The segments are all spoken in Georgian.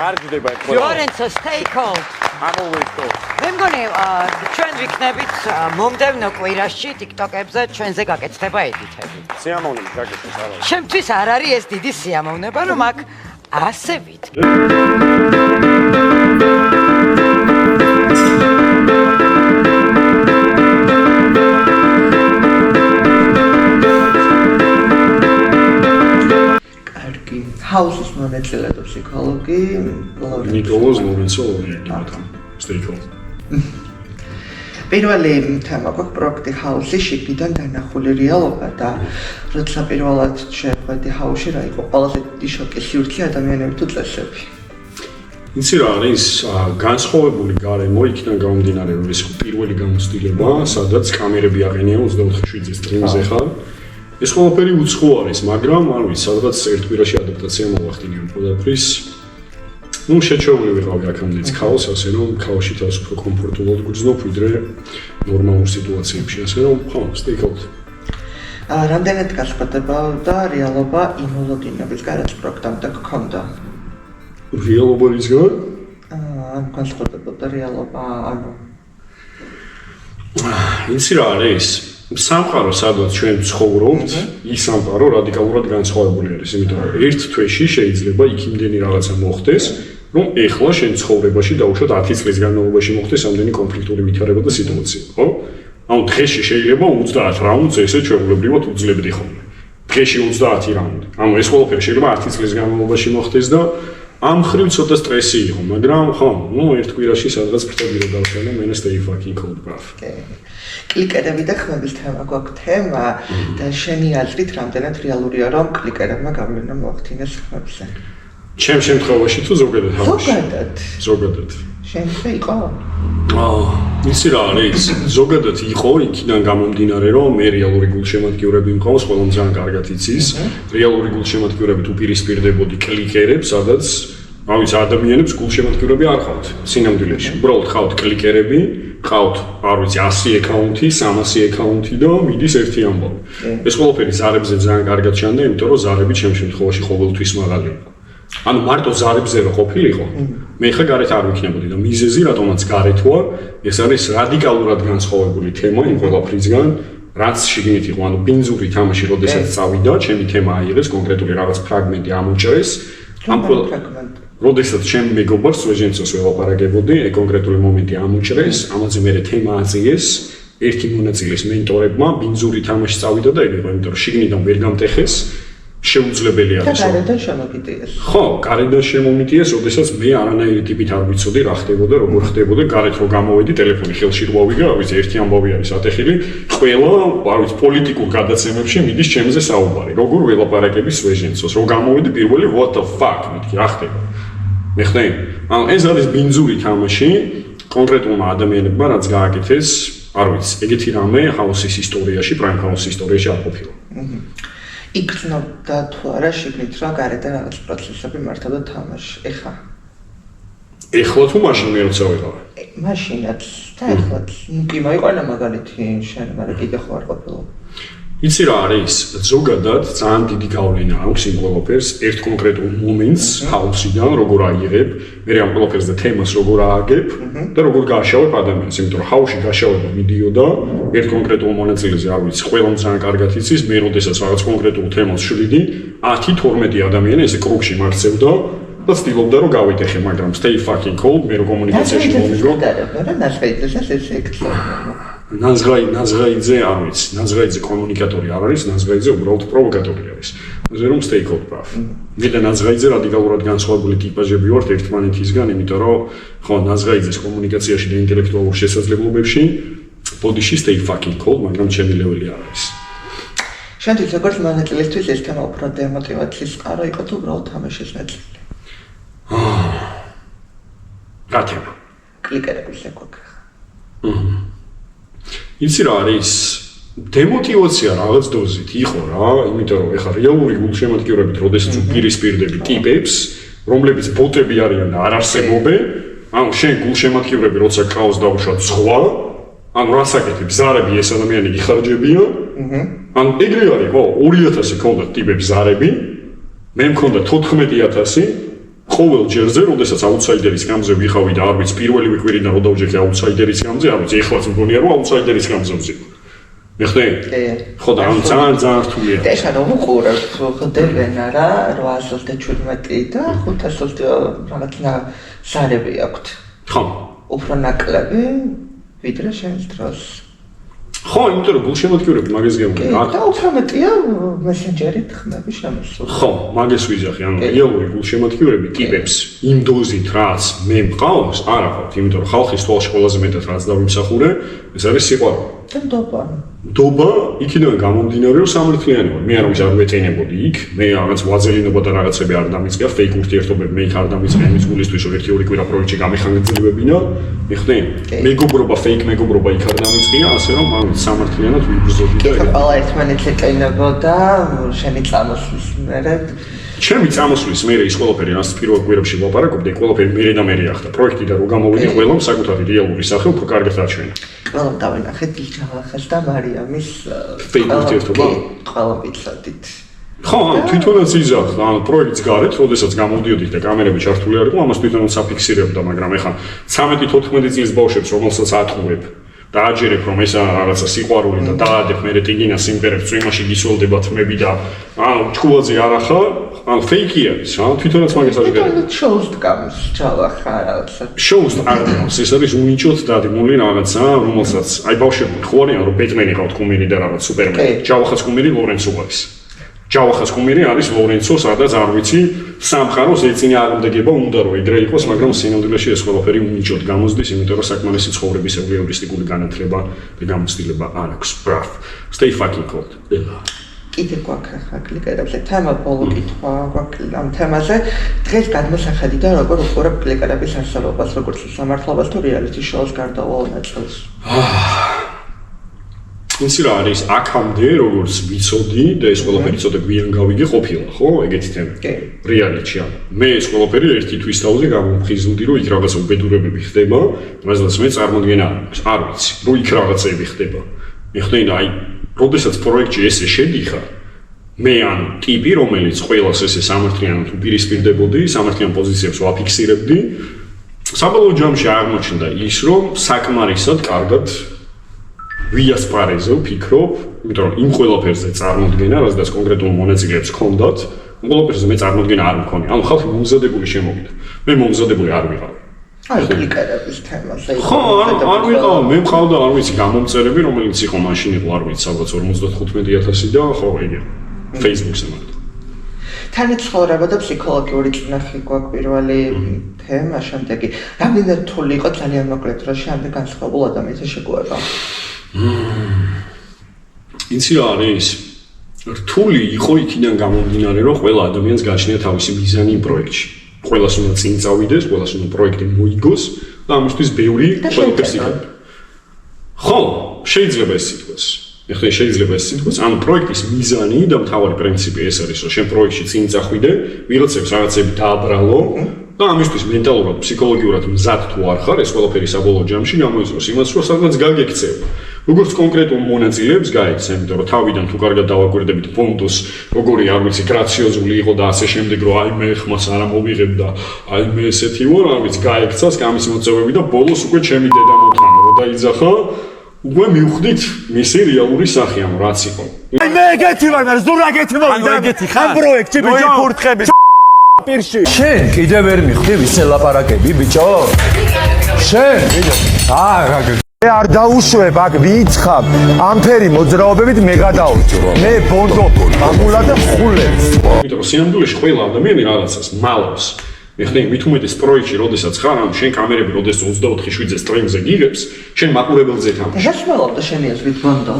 გარჯდება ეს ყველა. Lorenzo, stay cold. I'm always cold. მე მგონი ჩვენ ვიქნებით მომდევნო კვირაში TikTok-ებზე ჩვენზე გაკეთდება ედიტები. სიამოვნებით გაკეთდეს არა. ჩემთვის არ არის ეს დიდი სიამოვნება, რომ აქ ასე ვიდგე. Houses მონაწილეთა ფსიქოლოგი Nicolas Lorenzo Stay cold. პირველი თემა გვაქვს პროექტი ჰაუსი შიგნიდან დანახული რეალობა და როცა პირველად შეხვედი ჰაუსში რა იყო ყველაზე დიდი შოკი სივრცე ადამიანები თუ წესები იცი რა არის განსხვავებული გარემო იქიდან გამომდინარე რომ ეს პირველი გამოცდილება სადაც კამერები აყენია 24/7 სტრიმზე ხარ ეს ყველაფერი უცხო არის მაგრამ არ ვიცი სადღაც ერთ კვირაში ადაპტაცია მოახდინე ყველაფრის ну შეჩეული ვიყავი აქამდეც ქაოს ასე რომ ქაოსში თავს უფრო კომფორტულად გრძნობ ვიდრე ნორმალურ სიტუაციებში ასე რომ ხო სტეიკაუტ რამდენად გასხვავდება და რეალობა იმოლოდინების გარეთ პროექტამდე გქონდა რეალობა ის გარ ან გასხვავდება და რეალობა ანუ იცი რა არის სამყარო სადაც ჩვენ ცხოვრობთ ის სამყარო რადიკალურად განსხვავებული არის იმიტომ რომ ერთ თვეში შეიძლება იქ იმდენი რაღაცა მოხდეს რომ ეხლა შენ ცხოვრებაში დაუშვათ 10 წლის განმავლობაში მოხდეს ამდენი კონფლიქტური ვითარება და სიტუაცია, ხო? ანუ დღეში შეიძლება 30 რაუნდს ესე ჩვეულებრივად უძლებდი ხოლმე. დღეში 30 რაუნდი. ანუ ეს ყველაფერი შეიძლება 10 წლის განმავლობაში მოხდეს და ამ ხრივ ცოტა სტრესი იყო, მაგრამ ხო, ну ერთ კვირაში სადღაც ფრთები რო დავშალე, მე stay fucking cold bruv. კლიკერები და ხმების თემა გვაქვს თემა და შენი აზრით რამდენად რეალურია რომ კლიკერებმა გავლენა მოახდინეს ხმებზე? ჩემ შემთხვევაში თუ ზოგადად ჰავში? ზოგადად. შენზე იყო? ისი რა არის? ზოგადად იყო იქიდან გამომდინარე რომ მე რეალური გულშემატკივრები მყავს, ყველამ ძალიან კარგად იცის. რეალური გულშემატკივრები თუ პირისპირდებოდი კლიკერებს, სადაც ავიც ადამიანებს გულშემატკივრები არ ყავთ სინამდვილეში. უბრალოდ ყავთ კლიკერები, ყავთ, არ ვიცი 100 აკაუნთი, 300 აკაუნთი და მიდის ერთი ამბავი. ეს ყველაფერი ზარებზე ძალიან კარგად ჩანდა, იმიტომ რომ ზარები ჩემ შემთხვევაში ყოველთვის მაღალი იყო. ანუ მარტო ზარებზე რო ყოფილიყო, მე ხა გარეთ არ ვიქნებოდი და მიზეზი რატომაც გარეთ ვარ, ეს არის რადიკალურად განსხვავებული თემა იმ ყველაფრისგან, რაც შიგნით იყო, ანუ ბინძური თამაში, როდესაც წავიდა, ჩემი თემა აიღეს, კონკრეტული რაღაც ფრაგმენტი ამოჭრეს. ამ ფრაგმენტი როდესაც ჩემ მეგობარს ვეჟენცოს ველაპარაკებოდი, კონკრეტული მომენტი ამოჭრეს, ამაზე მე თემა აწიეს, ერთი მონაწილის მენტორებმა ბინძური თამაში წავიდა და ეგ იყო, იმიტომ რომ შიგნიდან ვერ გამტეხეს, შეუძლებელი არის. და გარედან შემოგიტიეს. ხო, გარედან შემომიტიეს, როდესაც მე არანაირი ტიპით არ ვიცოდი რა ხდებოდა, როგორ ხდებოდა, გარეთ რო გამოვედი, ტელეფონი ხელში რო ავიგე, რა ვიცი, ერთი ამბავი არის ატეხილი, ყველა, არ ვიცი, პოლიტიკურ გადაცემებში მიდის ჩემზე საუბარი. როგორ ველაპარაკების ვეჟენცოს, რო გამოვედი პირველი what the fuck, მეთქი, რა ხდება? მეხნე, ანუ ეს არის ბინძური თამაში, კონკრეტულმა ადამიანებმა რაც გააკეთეს, არ ვიცი, ეგეთი რამე ჰაუსის ისტორიაში, პრაიმ ჰაუსის ისტორიაში არ ყოფილა. იქნებდა თუ არა შიგნით რა გარედან რაღაც პროცესები მართავდა თამაში. ეხლა თუ მაშინ მე როცა ვიყავ. მაშინაც და ეხლაც კი მოიყვანა მაგალითი შენ, მაგრამ კიდე ხო არ ყოფილა. იცი რა არის? ზოგადად ძალიან დიდი გავლენა აქვს იმ ყველაფერს ერთ კონკრეტულ მომენტს ჰაუსიდან როგორ აიღებ, მე ამ ყველაფერს და თემას როგორ ააგებ და როგორ გააშავებ ადამიანს, იმიტომ რომ ჰაუსში გაშავება მიდიოდა ერთ კონკრეტულ მონაწილეზე, არ ვიცი, ყველამ ძალიან კარგად იცის, მე როდესაც რაღაც კონკრეტულ თემას შევიდი, 10-12 ადამიანი ესე კრუგში მარცევდა და ცდილობდა რომ გავიდეხე, მაგრამ stay fucking cold, მე რო კომუნიკაციაში მომიგო. ნაზღაიძე არ ვიცი, ნაზღაიძე კომუნიკატორი არ არის, ნაზღაიძე უბრალოდ პროვოკატორი არის. ასე რომ stay cold bruv. მე და ნაზღაიძე რადიკალურად განსხვავებული ტიპაჟები ვართ ერთმანეთისგან, იმიტომ რომ ხო, ნაზღაიძეს კომუნიკაციაში და ინტელექტუალურ შესაძლებლობებში ბოდიში stay fucking cold, მაგრამ ჩემი ლეველი არ არის. შენთვის როგორც მონაწილისთვის ეს თემა უფრო დემოტივაციის წყარო იყო თუ უბრალოდ თამაშის ნაწილი? რა თემა? კლიკერების ეკოქა. იცი რა არის? დემოტივაცია რაღაც დოზით იყო რა, იმიტომ რომ ეხლა რეალური გულშემატკივრებით, როდესაც უპირისპირდები ტიპებს, რომლებიც ბოტები არიან და არ არსებობენ, ანუ შენ გულშემატკივრები როცა ქაოს დაუშვათ სხვა, ანუ რას აკეთებ, ზარები ეს ადამიანი გიხარჯებია, ანუ ეგრე არის, ხო, 2000 ქონდა ტიპებს ზარები, მე მქონდა 14000 ყოველ ჯერზე, როდესაც აუთსაიდერის გამზე ვიხავი და არ ვიცი პირველი კვირიდან რო დავჯექი აუთსაიდერის გამზე, არ ვიცი ეხლაც მგონია რომ აუთსაიდერის გამზე ვზივ. მიხდე? ხო და ამ ძალიან რთულია. და შენ უყურებ ხდებენ არა 817 და 500 რაღაცა სარები აქვთ. ხო. უფრო ნაკლები ვიდრე შენს დროს. ხო, იმიტომ რომ გულშემატკივრები მაგას გეუბნები. და უფრო მეტია მესენჯერით ხმები შემოსული. ხო, მაგას ვიძახი, ანუ რეალური გულშემატკივრები ტიპებს იმ დოზით რაც მე მყავს, არ აყავთ, იმიტომ რომ ხალხის თვალში ყველაზე მეტად რაც დავიმსახურე, ეს არის სიყვარული. და დობა. დობა იქიდან გამომდინარე რომ სამართლიანი ვარ. მე არ ვიცი არ ვეწენებოდი იქ, მე რაღაც ვაძელინობა და რაღაცები არ დამიწყია, ფეიქ ურთიერთობები მე იქ არ დამიწყია იმის გულისთვის რომ ერთი ორი კვირა პროექტში გამიხანგრძლივებინა. მიხდე? მეგობრობა, ფეიქ მეგობრობა იქ არ დამიწყია, ასე რომ მან სამართლიანად ვიბრძოდი და ყველა ერთმანეთს ეკენებოდა შენი წამოსვლის მერე. ჩემი წამოსვლის მერე ის ყველაფერი რაც პირველ კვირებში ვლაპარაკობდი, ყველაფერი მერე და მერე ახდა. პროექტიდან რომ გამოვიდი, ყველამ საკუთარი რეალური სახე უფრო კარგად აჩვენა. ყველამ დავინახეთ ჯავახას და მარიამის ფეიქ ურთიერთობა. ყველა ვიცოდით. ხო, თვითონაც იზახდა, ანუ პროექტს გარეთ, როდესაც გამოვდიოდით და კამერები ჩართული არ იყო, ამას თვითონაც აფიქსირებდა, მაგრამ ეხლა 13-14 წლის ბავშვებს რომელსაც ატყუებ და აჯერებ რომ ეს რაღაცა სიყვარული და დაადებ მე რეტიგინა სიმღერებს წვიმაში გისვლდება თმები და ანუ ჩქულაძე არახა, ანუ ფეიქი არის, რა, თვითონაც მაგას აჯერებ. შოუს დგამს ჯავახა რაღაცა. შოუს არ დგამს, ეს არის უნიჭოდ დადგმული რაღაცა, რომელსაც აი ბავშვები ხო არიან რომ ბეტმენი ყავთ კუმირი და რაღაც სუპერმენი. ჯავახას კუმირი ლორენცო არის. ჯავახას კუმირი არის ლორენცო, სადაც არ ვიცი, სამყაროს ეწინააღმდეგება უნდა რომ იდრე იყოს, მაგრამ სინამდვილეში ეს ყველაფერი უნიჭოდ გამოსდის, იმიტომ რომ საკმარისი ცხოვრების ევროპისტიკული განათლება და გამოცდილება არ აქვს. Bravo. Stay fucking cold. კიდე გვაქვს ახლა კლიკერებზე თემა ბოლო კითხვა გვაქვს ამ თემაზე. დღეს გადმოსახედი და როგორ უყურებ კლიკერების არსებობას, როგორც სამართლობას თუ რეალიტი შოუს გარდაუვალ ნაწილს. იცი რა არის აქამდე როგორც ვიცოდი და ეს ყველაფერი ცოტა გვიან გავიგე ყოფილა, ხო, ეგეთი თემა. რეალიტში ამ. მე ეს ყველაფერი ერთი თვის თავზე გამომხიზლდი, რომ იქ რაღაცა უბედურებები ხდება, მაგას მე წარმოდგენა არ აქვს. არ ვიცი, რომ იქ რაღაცები ხდება. მიხდე და აი, როდესაც პროექტში ესე შედიხარ, მე ან ტიპი, რომელიც ყველას ესე სამართლიანად უპირისპირდებოდი, სამართლიან პოზიციებს ვაფიქსირებდი, საბოლოო ჯამში აღმოჩნდა ის, რომ საკმარისად კარგად ვიასპარეზო, ვფიქრობ, იმიტომ რომ იმ ყველაფერზე წარმოდგენა, რადგან კონკრეტულ მონაწილეებს ჰქონდათ, ყველაფერზე მე წარმოდგენა არ მქონია. ანუ ხალხი მომზადებული შემოვიდა. მე მომზადებული არ ვიყავ. აი კლიკერების თემაზე. ხო, არ ვიყავ, მე მყავდა, არ ვიცი, გამომწერები, რომელიც იყო მაშინ იყო, არ ვიცი, ალბათ 55,000 და ხო, ეგე. Facebook-ზე მაგ. თანაცხოვრება და ფსიქოლოგიური წნეხი გვაქვს პირველი თემა, შემდეგი. რამდენად რთული იყო ძალიან მოკლედ რა შემდეგ განსხვავებულ ადამიანთა შეგუება. იცი რა არის? რთული იყო იქიდან გამომდინარე, რომ ყველა ადამიანს გააჩნია თავისი მიზანი იმ პროექტში. ყველას უნდა წინ წავიდეს, ყველას უნდა პროექტი მოიგოს და ამისთვის ბევრი ყველაფერს იკეთებ. ხო, შეიძლება ეს ითქვას. ეხლა შეიძლება ეს ითქვას, ანუ პროექტის მიზანი და მთავარი პრინციპი ეს არის, რომ შენ პროექტში წინ წახვიდე, ვიღაცებს რაღაცები დააბრალო და ამისთვის მენტალურად, ფსიქოლოგიურად მზად თუ არ ხარ, ეს ყველაფერი საბოლოო ჯამში გამოიწვევს იმას, რომ სადღაც გაგექცევა. როგორც კონკრეტულ მონაწილეებს გაიქცე, იმიტომ რომ თავიდან თუ კარგად დავაკვირდებით პონტოს, როგორი არ ვიცი, გრაციოზული იყო და ასე შემდეგ, რომ აი მე ხმას არ ამოვიღებ და აი მე ესეთი ვარ, არ ვიცი, გაიქცას გამის მოწვევები და ბოლოს უკვე ჩემი დედა მოთხანა, რომ დაიძახა, უკვე მივხვდით მისი რეალური სახე, ანუ რაც იყო. აი მე ეგეთი ვარ, მაგრამ ზურა ეგეთი მოვიდა. ამ პროექტში ბიჭო ფურთხები პირში. შენ კიდე ვერ მიხვდი ვისე ლაპარაკები, ბიჭო? შენ რა მე არ დაუშვებ აქ ვიცხავ ამფერი მოძრაობებით მე გადაუჭრო მე ბონდო ამულა და ხულებს იმიტომ რომ სინამდვილეში ყველა ადამიანი რაღაცას მალავს ეხლა მით უმეტეს პროექტში როდესაც ხარ ან შენ კამერები როდესაც 24/7 სტრიმზე გიგებს შენ მაყურებელზე თამაში შესმელავდა შენი აზრით ბონდო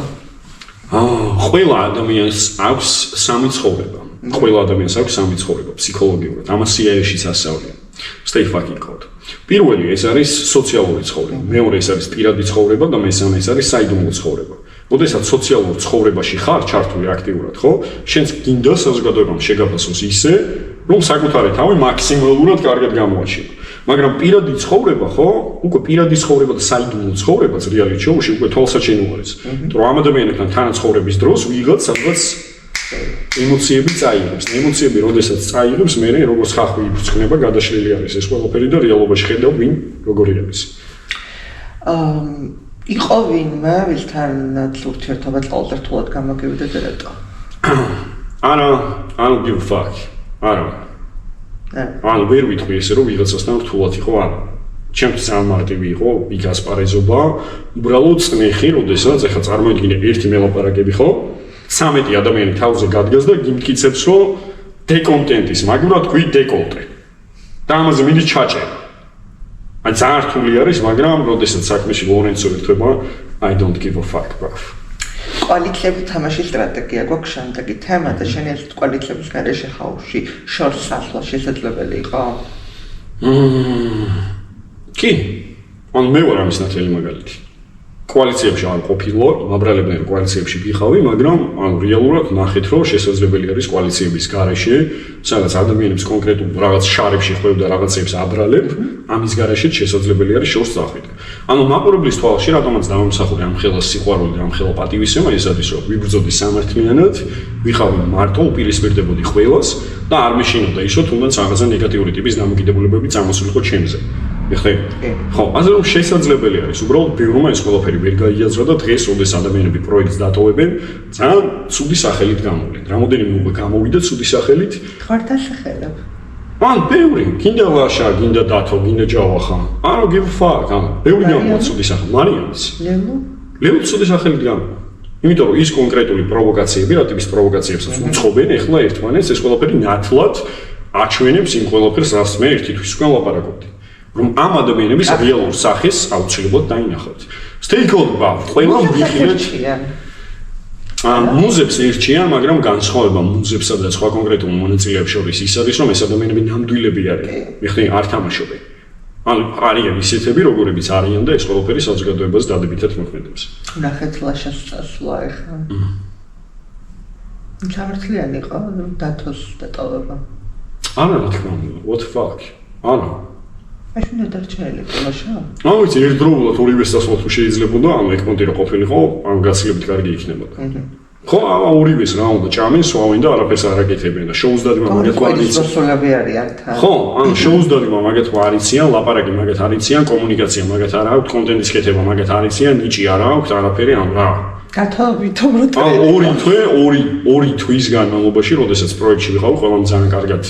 ყველა ადამიანს აქვს სამი ცხოვრება ყველა ადამიანს აქვს სამი ცხოვრება ფსიქოლოგიურად ამას CIA-შიც ასწავლიან stay fucking cold პირველი ეს არის სოციალური ცხოვრება, მეორე ეს არის პირადი ცხოვრება და მესამე ეს არის საიდუმლო ცხოვრება. როდესაც სოციალურ ცხოვრებაში ხარ ჩართული აქტიურად, ხო? შენს გინდა საზოგადოებამ შეგაფასოს ისე, რომ საკუთარი თავი მაქსიმალურად კარგად გამოაჩინო. მაგრამ პირადი ცხოვრება, ხო? უკვე პირადი ცხოვრება და საიდუმლო ცხოვრებაც რეალიტ შოუში უკვე თვალსაჩინო არის. რომ ამ ადამიანებთან თანაცხოვრების დროს ვიღაც სადღაც ემოციები წაიღებს. ემოციები როდესაც წაიღებს, მე როგორც ხახვი იფრცხნება, გადაშლილი არის ეს ყველაფერი და რეალობაში ხედავ ვინ როგორი არის. იყო ვინმე, ვისთანაც ურთიერთობა წყალზე რთულად გამოგივიდა და რატო? I don't give a fuck. ანუ ვერ ვიტყვი ესე რომ ვიღაცასთან რთულად იყო არა. ჩემთვის ამ მარტივი იყო იქ ასპარეზობა, უბრალოდ წნეხი, როდესაც ახლა წარმოიდგინე ერთი მელაპარაკები ხო? 13 ადამიანი თავზე გადგას და გიმტკიცებს რომ დეკონტენტის, მაგრამ თქვი დეკოლტე. და ამაზე მინდა ჩაჭერა. აი ძალიან რთული არის, მაგრამ როდესაც საქმეში ლორენცო ერთვება, I don't give a fuck, bruv. კოალიციების თამაშის სტრატეგია გვაქვს შემდეგი თემა და შენი ეს კოალიციების გარეშე ხაუში შორს სასვლა შესაძლებელი იყო? კი. ან მე ვარ ამის ნათელი მაგალითი. კოალიციებში არ ყოფილო, მაბრალებდნენ კოალიციებში ვიყავი, მაგრამ ანუ რეალურად ნახეთ რომ შესაძლებელი არის კოალიციების გარეშე, სადაც ადამიანებს კონკრეტულ რაღაც შარებში ხვევ და რაღაცებს აბრალებ, ამის გარეშე შესაძლებელი არის შორს წახვიდე. ანუ მაყურებლის თვალში რატომაც დამამსახურე ამ ხელას სიყვარული და ამ ხელა პატივისცემა ის არის რომ ვიბრძოდი სამართლიანად, ვიყავი მარტო, უპირისპირდებოდი ყველას და არ მეშინოდა ისო თუნდაც რაღაცა ნეგატიური ტიპის დამოკიდებულებები წამოსულიყო ჩემზე. ეხლა ხო, ასე რომ შესაძლებელი არის, უბრალოდ ბევრმა ეს ყველაფერი ვერ გაიაზრა და დღეს როდეს ადამიანები პროექტს დატოვებენ, ძალიან ცუდი სახელით გამოვლენ. რამოდენიმე უკვე გამოვიდა ცუდი სახელით. ხარ დასახელებ? ან ბევრი, გინდა ლაშა, გინდა დათო, გინდა ჯავახა. I don't give a fuck, ბევრი გამოვა ცუდი სახელი. მარიამის. ლევო ცუდი სახელით გამოვა. იმიტომ რომ ის კონკრეტული პროვოკაციები, რა ტიპის პროვოკაციებსაც უწყობენ ეხლა ერთმანეთს, ეს ყველაფერი ნათლად აჩვენებს იმ ყველაფერს, რაც მე ერთი თვის უკან ლაპარაკობდი. რომ ამ ადამიანების რეალურ სახეს აუცილებლად დაინახავთ. Stakeholder, ყველა ვიხილეთ. მუზებს ერჩიან, მაგრამ განსხვავება მუზებსა და სხვა კონკრეტულ მონაწილეებს შორის ის არის, რომ ეს ადამიანები ნამდვილები არიან. მიხდი არ თამაშობენ. ანუ არიან ისეთები, როგორებიც არიან და ეს ყველაფერი საზოგადოებას დადებითად მოქმედებს. ნახეთ ლაშას წასვლა ეხლა. სამართლიანი იყო დათოს დატოვება. არა, რა თქმა უნდა, what the fuck? არა. ეს უნდა დარჩენილი ლაშა? ანუ ის ერთდროულად ორივე სასვლა თუ შეიძლებოდა, ანუ ეკმონტი რო ყოფილიყო, ანუ გაცილებით კარგი იქნებოდა. ხო, ორივეს რა უნდა ჭამენ, სვავენ და არაფერს არ აკეთებენ და შოუს დადიმა მაგათ არიციან. ხო, ანუ შოუს დადიმა მაგათ არიციან, ლაპარაკი მაგათ არიციან, კომუნიკაცია მაგათ არ აქვს, კონტენტის კეთება მაგათ არიციან, ნიჭი არ აქვს, არაფერი ან რა. გათხოვით უბრალოდ. ორი თვის განმავლობაში, როდესაც პროექტში ვიყავ, ყველამ ძალიან კარგად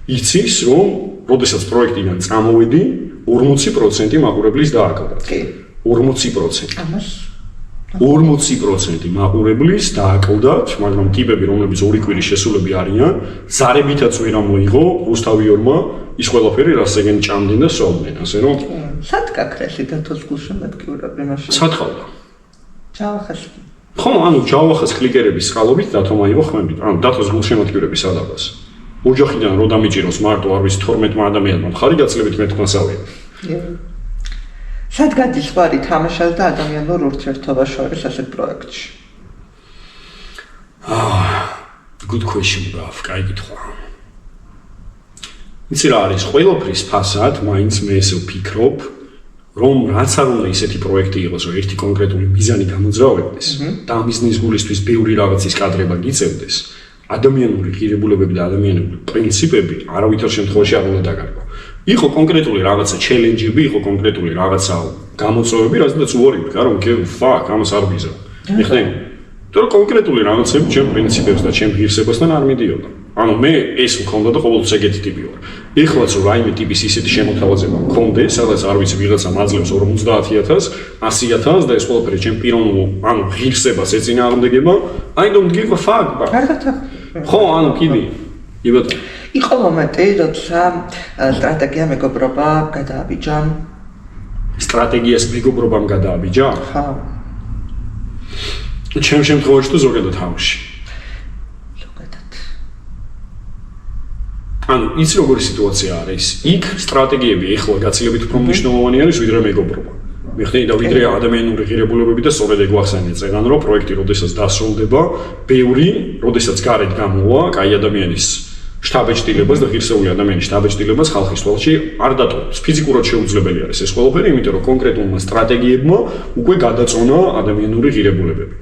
იცის, რომ როდესაც პროექტიდან წამოვედი, 40% მაყურებლის დააკლდათ. კი. 40%. ამას 40% მაყურებლის დააკლდათ, მაგრამ ტიპები, რომლებიც ორი კვირის შესულები არიან, ზარებითაც ვერ ამოიღო რუსთავიორმა ის ყველაფერი, რაც ეგენ ჭამდნენ და სვავდნენ, ასე რომ სად გაქრესი დათოს გულშემატკივრები მაშინ? სათხალდა. ჯავახას. ხო, ანუ ჯავახას კლიკერების წყალობით დათომ აიღო ხმებით. ანუ დათოს გულშემატკივრების ადაბას. ოჯახიდან რო დამიჭიროს მარტო არ ვიცი 12 ადამიანმა მხარი გაცილებით მეთქმასავია. სად გადის ხარი თამაშას და ადამიანურ ურთიერთობას შორის ასეთ პროექტში? Good question, bruv. კაი კითხვა. იცი რა არის, ყველაფრის ფასად მაინც მე ესე ვფიქრობ, რომ რაც არ უნდა ისეთი პროექტი იყოს, რომ ერთი კონკრეტული მიზანი გამოძრავებდეს და ამ მიზნის გულისთვის ბევრი რაღაცის კადრება გიწევდეს. ადამიანური ღირებულებები და ადამიანური პრინციპები არავითარ შემთხვევაში არ უნდა დაგარგო. იყო კონკრეტული რაღაცა ჩელენჯები, იყო კონკრეტული რაღაცა გამოწვევები, რაზედაც უარი ვიქნა, რომ fuck, ამას არ ვიზავ. მიხდი? თორე კონკრეტული რაღაცები ჩემ პრინციპებს და ჩემ ღირსებასთან არ მიდიოდა. ანუ მე ეს მქონდა და ყოველთვის ეგეთი ტიპი ვარ. ეხლაც რაიმე ტიპის ისეთი შემოთავაზება მქონდეს, სადაც არ ვიცი ვიღაცა მაძლევს 50,000, 100,000 და ეს ყველაფერი ჩემ პიროვნულ, ანუ ღირსებას ეწინააღმდეგება, I don't give a fuck. კარგად. ხო, ანუ კიდე. იბათ. იყო მომენტი, როცა სტრატეგია მეგობრობა გადააბიჯა. სტრატეგიას მეგობრობამ გადააბიჯა? ხო. ჩემ შემთხვევაში თუ ზოგადად ჰავში. ზოგადად. ანუ ის როგორი სიტუაცია არის? იქ სტრატეგიები ეხლა გაცილებით უფრო მნიშვნელოვანი არის ვიდრე მეგობრობა. მიხდი და ვიდრე ადამიანური ღირებულებები და სწორედ ეგ ვახსენე წეგან რომ პროექტი როდესაც დასრულდება, ბევრი, როდესაც გარეთ გამოვა, კაი ადამიანის შტაბეჭდილებას და ღირსეული ადამიანის შტაბეჭდილებას ხალხის თვალში არ დატოვებს. ფიზიკურად შეუძლებელი არის ეს ყველაფერი, იმიტომ რომ კონკრეტულმა სტრატეგიებმა უკვე გადაწონა ადამიანური ღირებულებები.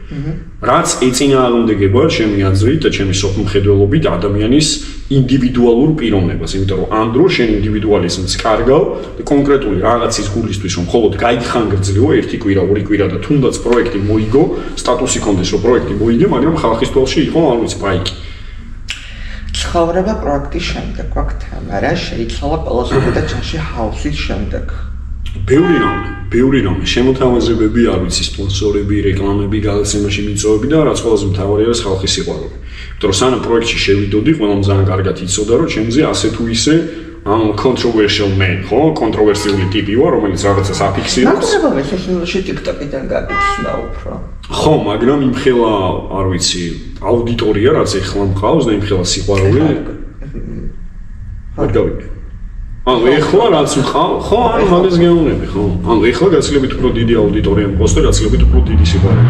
რაც ეწინააღმდეგება ჩემი აზრით და ჩემი სოფლმხედველობით ადამიანის ინდივიდუალურ პიროვნებას, იმიტომ რომ ამ დროს შენ ინდივიდუალიზმს კარგავ და კონკრეტული რაღაცის გულისთვის რომ მხოლოდ გაიხანგრძლივო ერთი კვირა, ორი კვირა და თუნდაც პროექტი მოიგო, სტატუსი კონდეს რომ პროექტი მოიგე, მაგრამ ხალხის თვალში იყო არ ვიცი ბაიკი. ცხოვრება პროექტის შემდეგ გვაქვს თემა, რა შეიძლება ყველას და ჩაში ჰაუსის შემდეგ. ბევრი რამე, შემოთავაზებები, არ ვიცი, სპონსორები, რეკლამები, გადაცემაში მიწვევები და რაც ყველაზე მთავარია ხალხის სიყვარული. იმიტომ რომ სანამ პროექტში შევიდოდი, ყველამ ძალიან კარგად იცოდა, რომ ჩემზე ასე თუ ისე ამ controversial man, ხო, კონტროვერსიული ტიპი ვარ, რომელიც რაღაცას აფიქსირებს. მაგრამ ეს შემოში TikTok-დან გაგიცნა უფრო. ხო, მაგრამ იმხელა, არ ვიცი, აუდიტორია, რაც ეხლა მყავს და იმხელა სიყვარული. არ გავიგე. ანუ ეხლა რაც მყავს, ხო, ანუ მაგას გეუბნები, ხო. ანუ ეხლა გაცილებით უფრო დიდი აუდიტორია მყავს და გაცილებით უფრო დიდი სიყვარული.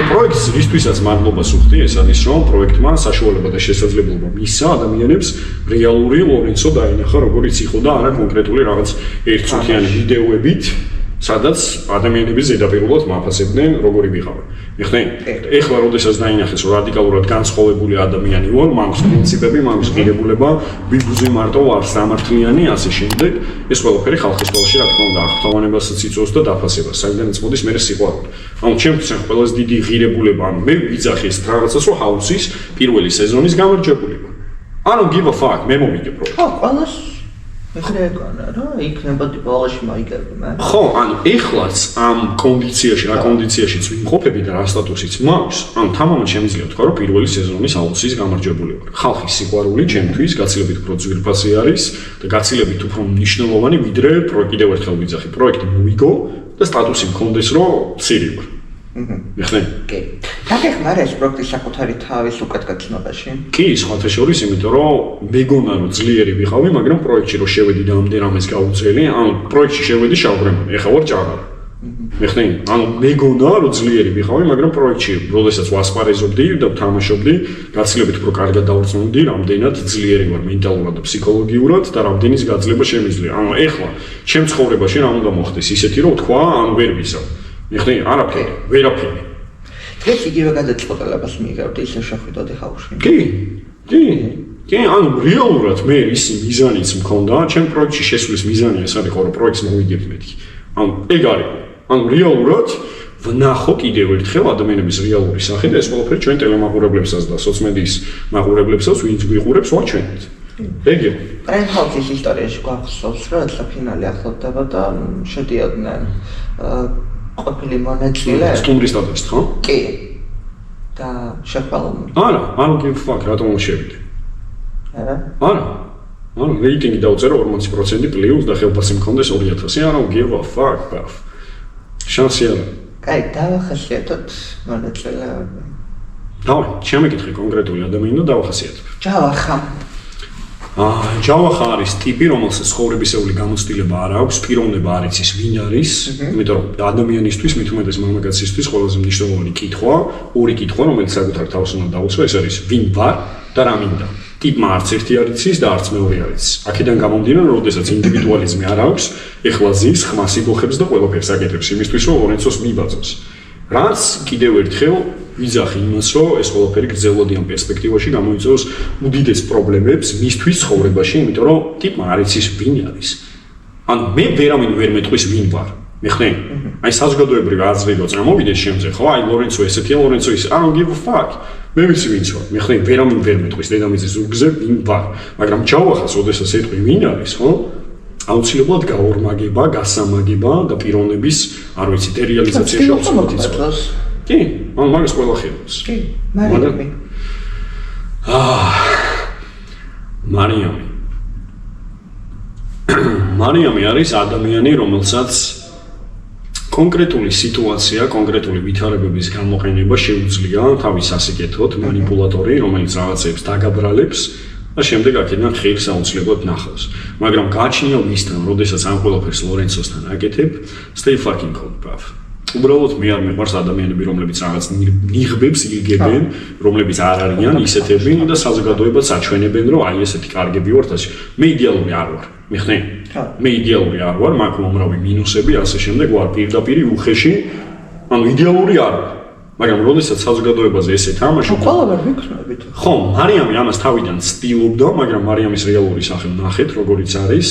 პროექტს რისთვისაც მადლობას ვუხდი, ეს არის რომ პროექტმა საშუალება და შესაძლებლობა მისცა ადამიანებს რეალური ლორენცო დაინახა, როგორიც იყო და არა კონკრეტული რაღაც ერთწუთიანი ვიდეოებით, სადაც ადამიანები ზედაპირულად მაფასებდნენ, როგორი ვიყავი. მიხდენ? ეხლა როდესაც დაინახეს, რომ რადიკალურად განსხვავებული ადამიანი ვარ, მაქვს პრინციპები, მაქვს ღირებულება, ვიბუზი მარტო ვარ, სამართლიანი, ასე შემდეგ, ეს ყველაფერი ხალხის თვალში, რა თქმა უნდა, აღფრთოვანებასაც იწვევს და დაფასებას, საიდანაც მოდის მერე სიყვარული. ანუ ჩემთვის ეს ყველაზე დიდი ღირებულება, ანუ მე ვიძახი ეს რაღაცას, რომ ჰაუსის პირველი სეზონის გამარჯვებული. ანუ give a fuck, მე მომიგებ რო. ხო, ყველას ეხრეკანა რა, იქნებოდი ბოლოში მოიგებმა. ხო, ანუ ეხლაც ამ კონდიციაში, რა კონდიციაშიც ვიმყოფები და რა სტატუსიც მაქვს, ანუ თამამად შემიძლია თქვა, რომ პირველი სეზონის აუცის გამარჯვებული ვარ. ხალხის სიყვარული ჩემთვის გაცილებით უფრო ძვირფასი არის და გაცილებით უფრო მნიშვნელოვანი, ვიდრე კიდევ ერთხელ ვიძახი, პროექტი მოიგო და სტატუსი მქონდეს, რომ ცირი ვარ. მიხდენ? კი. დაგეხმარა ეს პროექტი საკუთარი თავის უკეთკაცნობაში? კი, სხვათა შორის, იმიტომ რომ მეგონა რომ ძლიერი ვიყავი, მაგრამ პროექტში რომ შევედი და ამდენ რამეს გავუწელი, ანუ პროექტში შევედი შავგრემონი, ეხლა ვარ ჭაღარ. მიხდენ? ანუ მეგონა რომ ძლიერი ვიყავი, მაგრამ პროექტში, როდესაც ვასპარეზობდი და ვთამაშობდი, გაცილებით უფრო კარგად დავრძნოდი, რამდენად ძლიერი ვარ მენტალურად და ფსიქოლოგიურად და რამდენის გაძლება შემიძლია. ანუ ეხლა ჩემ ცხოვრებაში რა უნდა მოხდეს ისეთი, რომ თქვა, ანუ ვერ ვიზავ. მიხდენ? არაფერი, ვერაფერი. ეს იგივე გადაწყვეტილებას მიიღებდი ისე შეხვიდოდი ხალხში. კი, ანუ რეალურად მე ისი მიზანიც მქონდა, ჩემ პროექტში შესვლის მიზანი ეს არის, რომ პროექტს მოვიგებ მეთქი. ანუ ეგ არის. ანუ რეალურად ვნახო კიდევ ერთხელ ადამიანების რეალური სახე და ეს ყველაფერი ჩვენ ტელემაყურებლებსაც და სოციმედიის მაყურებლებსაც ვინც გვიყურებს ვაჩვენებთ. ეგ იყო. პრენჰაუსის ისტორიაში გვახსოვს, რომ ეს ფინალი ახლოვდება და შედიოდნენ ყოფილი მონაწილე. სტუმრის სტატუსით, ხო? კი. და შეხვედრა. არა, არ give fuck, რატომ შევიდე? არა, რეიტინგი დავწერო 40% პლუს და ხელფასი მქონდეს 2000, არა give a fuck, baf. შანსი არა. კაი, დავახასიათოთ მონაწილეები. დავი, შემეკითხე კონკრეტული ადამიანი და დავახასიათებ. ჯავახა. ჯავახა არის ტიპი, რომელსაც ცხოვრებისეული გამოცდილება არ აქვს, პიროვნება არ იცის ვინ არის, იმიტომ რომ ადამიანისთვის, მით უმეტეს მამაკაცისთვის ყველაზე მნიშვნელოვანი კითხვა, ორი კითხვა, რომელიც საკუთარ თავს უნდა დაუცვა, ეს არის ვინ ვარ და რა მინდა. ტიპმა არც ერთი არ იცის და არც მეორე არ იცის. აქედან გამომდინარე, როდესაც ინდივიდუალიზმი არ აქვს, ეხლა ზის ხმას იგოხებს და ყველაფერს აკეთებს იმისთვის, რომ ლორენცოს მიბაძოს. რაც კიდევ ერთხელ ვიძახი იმას, რომ ეს ყველაფერი გრძელვადიან პერსპექტივაში გამოიწვევს უდიდეს პრობლემებს მისთვის ცხოვრებაში, იმიტომ რომ ტიპმა არ იცის ვინ არის. ანუ მე ვერავინ ვერ მეტყვის ვინ ვარ. მიხდენ? აი საზოგადოებრივი აზრი როცა მოვიდეს შემზე, ხო, აი ლორენცო ესეთია, ლორენცო ის, I don't give a fuck. მე ვიცი ვინც ვარ. მიხდენ, ვერავინ ვერ მეტყვის დედამიწის ზურგზე ვინ ვარ. მაგრამ ჯავახას, როდესაც ეტყვი ვინ არის, ხო? აუცილებლად გაორმაგება, გასამაგება და პიროვნების, არ ვიცი, რეალიზაციაში აუცილებლად იწვევს. კი, ანუ მაგას ყველა ხედავს. კი, მარიამი. მარიამი არის ადამიანი, რომელსაც კონკრეტული სიტუაცია, კონკრეტული ვითარებების გამოყენება შეუძლია თავის ასიკეთოთ, манипуляტორი, რომელიც რაღაცებს დაგაბრალებს და შემდეგ აქედან ხერს აუცილებლად ნახავს. მაგრამ გააჩნია მისთან, როდესაც ამ ყველაფერს ლორენცოსთან აკეთებ, stay fucking cold, bruv. უბრალოდ მე არ მიყვარს ადამიანები, რომლებიც რაღაც ნიღბებს იღებენ, რომლებიც არ არიან ისეთები და საზოგადოებას აჩვენებენ, რომ აი ესეთი კარგები ვართ, ასე. მე იდეალური არ ვარ. მიხდენ? მე იდეალური არ ვარ, მაქვს უამრავი მინუსები, ასე შემდეგ ვარ პირდაპირ უხეში. ანუ იდეალური არ ვარ. მაგრამ როდესაც საზოგადოებაზე ესე თამაში ყველა ვერ ვიქნებით. ხო, მარიამი ამას თავიდან ცდილობდა, მაგრამ მარიამის რეალური სახე ნახეთ, როგორიც არის,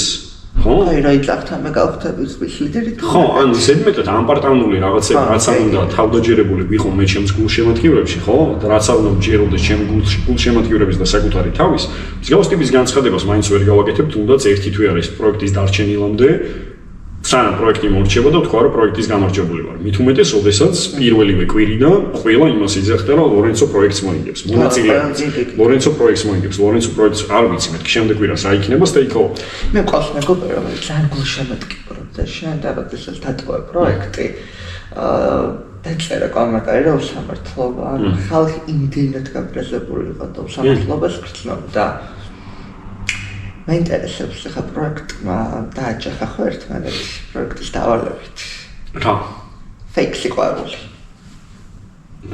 ხო? აი რა იწახთან მე გავხდები ხვის ლიდერი თუ ხო, ან ზედმეტად ამპარტანული რაღაცები, რაც არ უნდა თავდაჯერებული ვიყო მე ჩემს გულშემატკივრებში, ხო? და რაც არ უნდა მჯეროდეს ჩემ გულშემატკივრების და საკუთარი თავის, მსგავს ტიპის განცხადებას მაინც ვერ გავაკეთებ, თუნდაც ერთი თვე არის პროექტის დარჩენილამდე. სანამ პროექტი მორჩება და თქვა რომ პროექტის გამარჯვებული ვარ. მით უმეტეს, ოდესაც პირველივე კვირიდან ყველა იმას იძახდა რომ ლორენცო პროექტს მოიგებს. მონაწილეებს. ლორენცო პროექტს მოიგებს. ლორენცო პროექტს არ ვიცი, მეთქი შემდეგ კვირას რა იქნება სტეიკჰოლ. მე ყავს მეგობარი რომელიც ძალიან გულშემატკივრობდა შენ და როდესაც დატოვა პროექტი დაწერა კომენტარი რომ სამართლობა ხალხი იმდენად გაბრაზებული იყო და სამართლობას გრძნობდა. მაინტერესებს ხა პროექტმა დააჯახა ხო ერთმანეთს პროექტის დავალებით. რა? ფეიქ სიყვარული.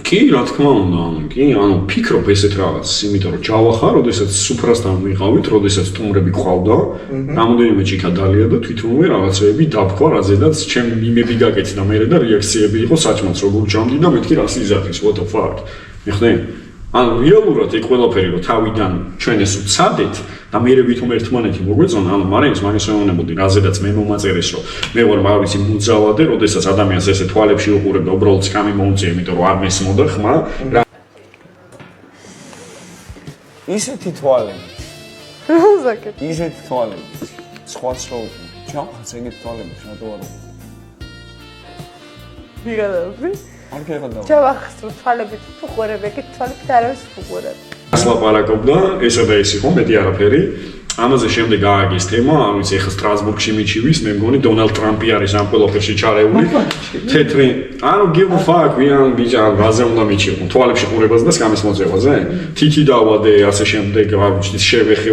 კი, რა თქმა უნდა, კი, ანუ ფიქრობ ესეთ რაღაცას, იმიტომ რომ ჯავახა, როდესაც სუფრასთან ვიყავით, როდესაც სტუმრები ყავდა, რამოდენიმე ჭიქა დალია და თვითონვე რაღაცეები დაფქვა, რაზედაც ჩემი მიმები გაკეთდა მერე და რეაქციები იყო საჭმელს როგორ ჯამდი და მეთქი რას იზარდის, what the fuck. მიხდე? ანუ რეალურად ეგ ყველაფერი რომ თავიდან ჩვენ ეს ვცადეთ და მერე ვითომ ერთმანეთი მოგვეწონა, ანუ მარიამს მაგას ვეუბნებოდი, რაზედაც მე მომაწერეს, რომ მე ვარ მაგისი მუძალადე, როდესაც ადამიანს ესე თვალებში უყურებდა, უბრალოდ სკამი მოუწია, იმიტომ რომ არ მესმოდა ხმა. ისეთი თვალები. ზაკეთ. ისეთი თვალები. სხვა სროგი. ჩახაც ეგეთ თვალები რატო არ არის? ვიღებები? არ გეღადა. ჯავახს თვალებით ფუყურებ, ეგეთ თვალებით არავის ფუყურებ. ასლაპარაკობდა, ესა და ეს იყო, მეტი არაფერი. ამაზე შემდეგ ააგეს თემა, ანუ ის ეხლა სტრასბურგში მიჩივის, მე მგონი დონალდ ტრამპი არის ამ ყველაფერში ჩარეული. თეთრი, ანუ give a fuck, ვიან ბიჭა, რაზე უნდა მიჩიო, თვალებში ყურებას და სკამის მოძევაზე. თითი დავადე, ასე შემდეგ, არ ვიცი, შევეხე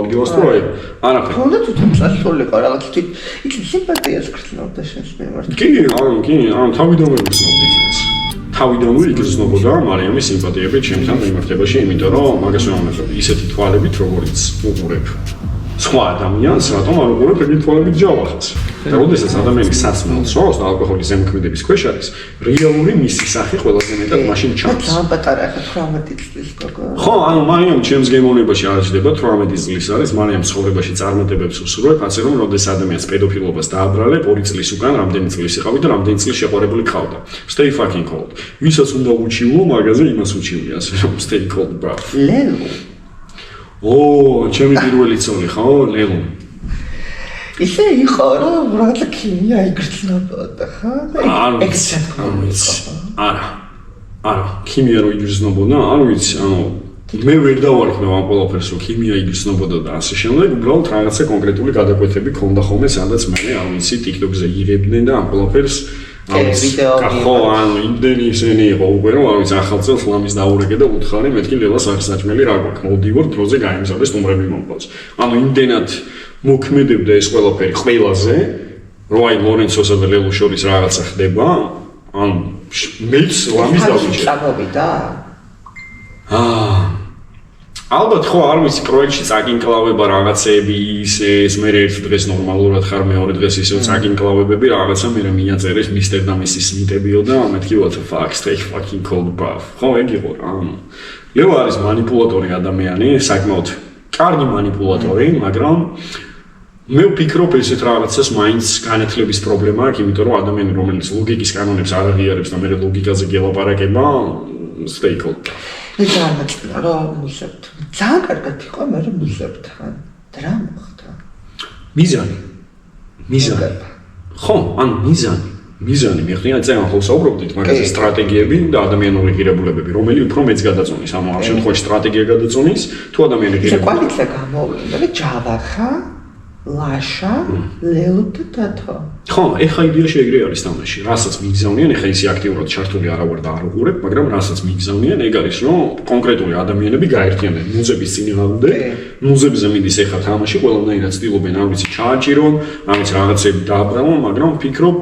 ადგილას თუ აი. არაფერი. თუნდაც თვითონ წასულიყო რაღაც თვით, იცი სიმპათიას გრძნობდა შენს მიმართ. კი, ანუ თავიდანვე გრძნობდი ეს. თავიდანვე იგრძნობოდა მარიამის სიმპათიები ჩემთან მიმართებაში, იმიტომ რომ მაგას ვეუბნებოდი, ისეთი თვალებით, როგორიც უყურებ სხვა ადამიანს, რატომ არ უყურებ ეგეთ თვალებით ჯავახას. და როდესაც ადამიანი სასმელს შავს და ალკოჰოლის ზემოქმედების ქვეშ არის, რეალური მისი სახე ყველაზე მეტად მაშინ ჩანს. ძალიან პატარა ხა 18 წლის გოგო. ხო, ანუ მარიამ ჩემს გემოვნებაში აღჭდება 18 წლის არის, მარიამ ცხოვრებაში წარმატებებს უსურვებ, ასე რომ როდესაც ადამიანს პედოფილობას დააბრალებ 2 წლის უკან, რამდენი წლის იყავი და რამდენი წლის შეყვარებული ყავდა. Stay fucking cold. ვისაც უნდა უჩივლო, მაგაზე იმას უჩივლი, ასე რომ stay cold, bro. ლელო. ჩემი პირველი ცოლი ხო, ლელო. ისე იყო რომ რაღაცა ქიმია იგრძნობოდა ხო? არა, ქიმია რო იგრძნობოდა, არ ვიცი, ანუ მე ვერ დავარქმევ ამ ყველაფერს, რომ ქიმია იგრძნობოდა და ასე შემდეგ, უბრალოდ რაღაცა კონკრეტული გადაკვეთები ქონდა ხოლმე, სადაც მე არ ვიცი, TikTok-ზე იღებდნენ და ამ ყველაფერს ხო, ანუ იმდენი ისენი იყო უკვე, რომ არ ვიცი, ახალ წელს ლამის დაურეკე და უთხარი, მეთქი ლელას არის საჭმელი რა გვაქვს, მოვდივარ დროზე გაიმზადე სტუმრები მომყავს. ანუ იმდენად მოქმედებდა ეს ყველაფერი ყველაზე, რომ აი ლორენცოსა და ლელოს შორის რაღაცა ხდება, ანუ მეც ლამის დავიჭერე. წამოვიდა? ალბათ ხო არ ვიცი პროექტში წაგინკლავება რაღაცეები ის მე ერთ დღეს ნორმალურად ხარ მეორე დღეს ისევ წაგინკლავებები რაღაცა მე მიაწერეს მისტერ და მისის სმიტებიო და მეთქი what the fuck stay fucking cold bro ხო ეგ იყო რა ლეო არის манипуляტორი ადამიანი საკმაოდ კარგი манипуляტორი მაგრამ მე ვფიქრობ ესეთ რაღაცას მაინც განათლების პრობლემა აქვს იმიტომ რომ ადამიანი რომელიც ლოგიკის კანონებს არ აღიარებს და მე ლოგიკაზე გელაპარაკება stay cold მე ძალიან რომ მუსებთ. ძალიან კარგად იყო, მე რომ მუსებთან. და რა მოხდა? მიზანი. ხო, ან მიზანი მიხდია, ძალიან ხო საუბრობდით მაგაზე სტრატეგიები და ადამიანური ღირებულებები, რომელი უფრო მეც გადაწონის, ანუ ამ შემთხვევაში სტრატეგია გადაწონის, თუ ადამიანი ღირებულება. კვალიფიკაცია გამოვიდა, და ჯავახა, ლაშა, ლელო და დათო. ხო, ეხა იდეაში ეგრე არის თამაში. რასაც მიგზავნიან, ეხა ისე აქტიურად ჩართული არა ვარ და არ უყურებ, მაგრამ რასაც მიგზავნიან, ეგ არის, რომ კონკრეტული ადამიანები გაერთიანდნენ მუზების წინააღმდეგ, მუზებზე მიდის ეხა თამაში, ყველანაირად ცდილობენ, არ ვიცი, ჩააჭირონ, არ ვიცი, რაღაცები დააბრალონ, მაგრამ ვფიქრობ,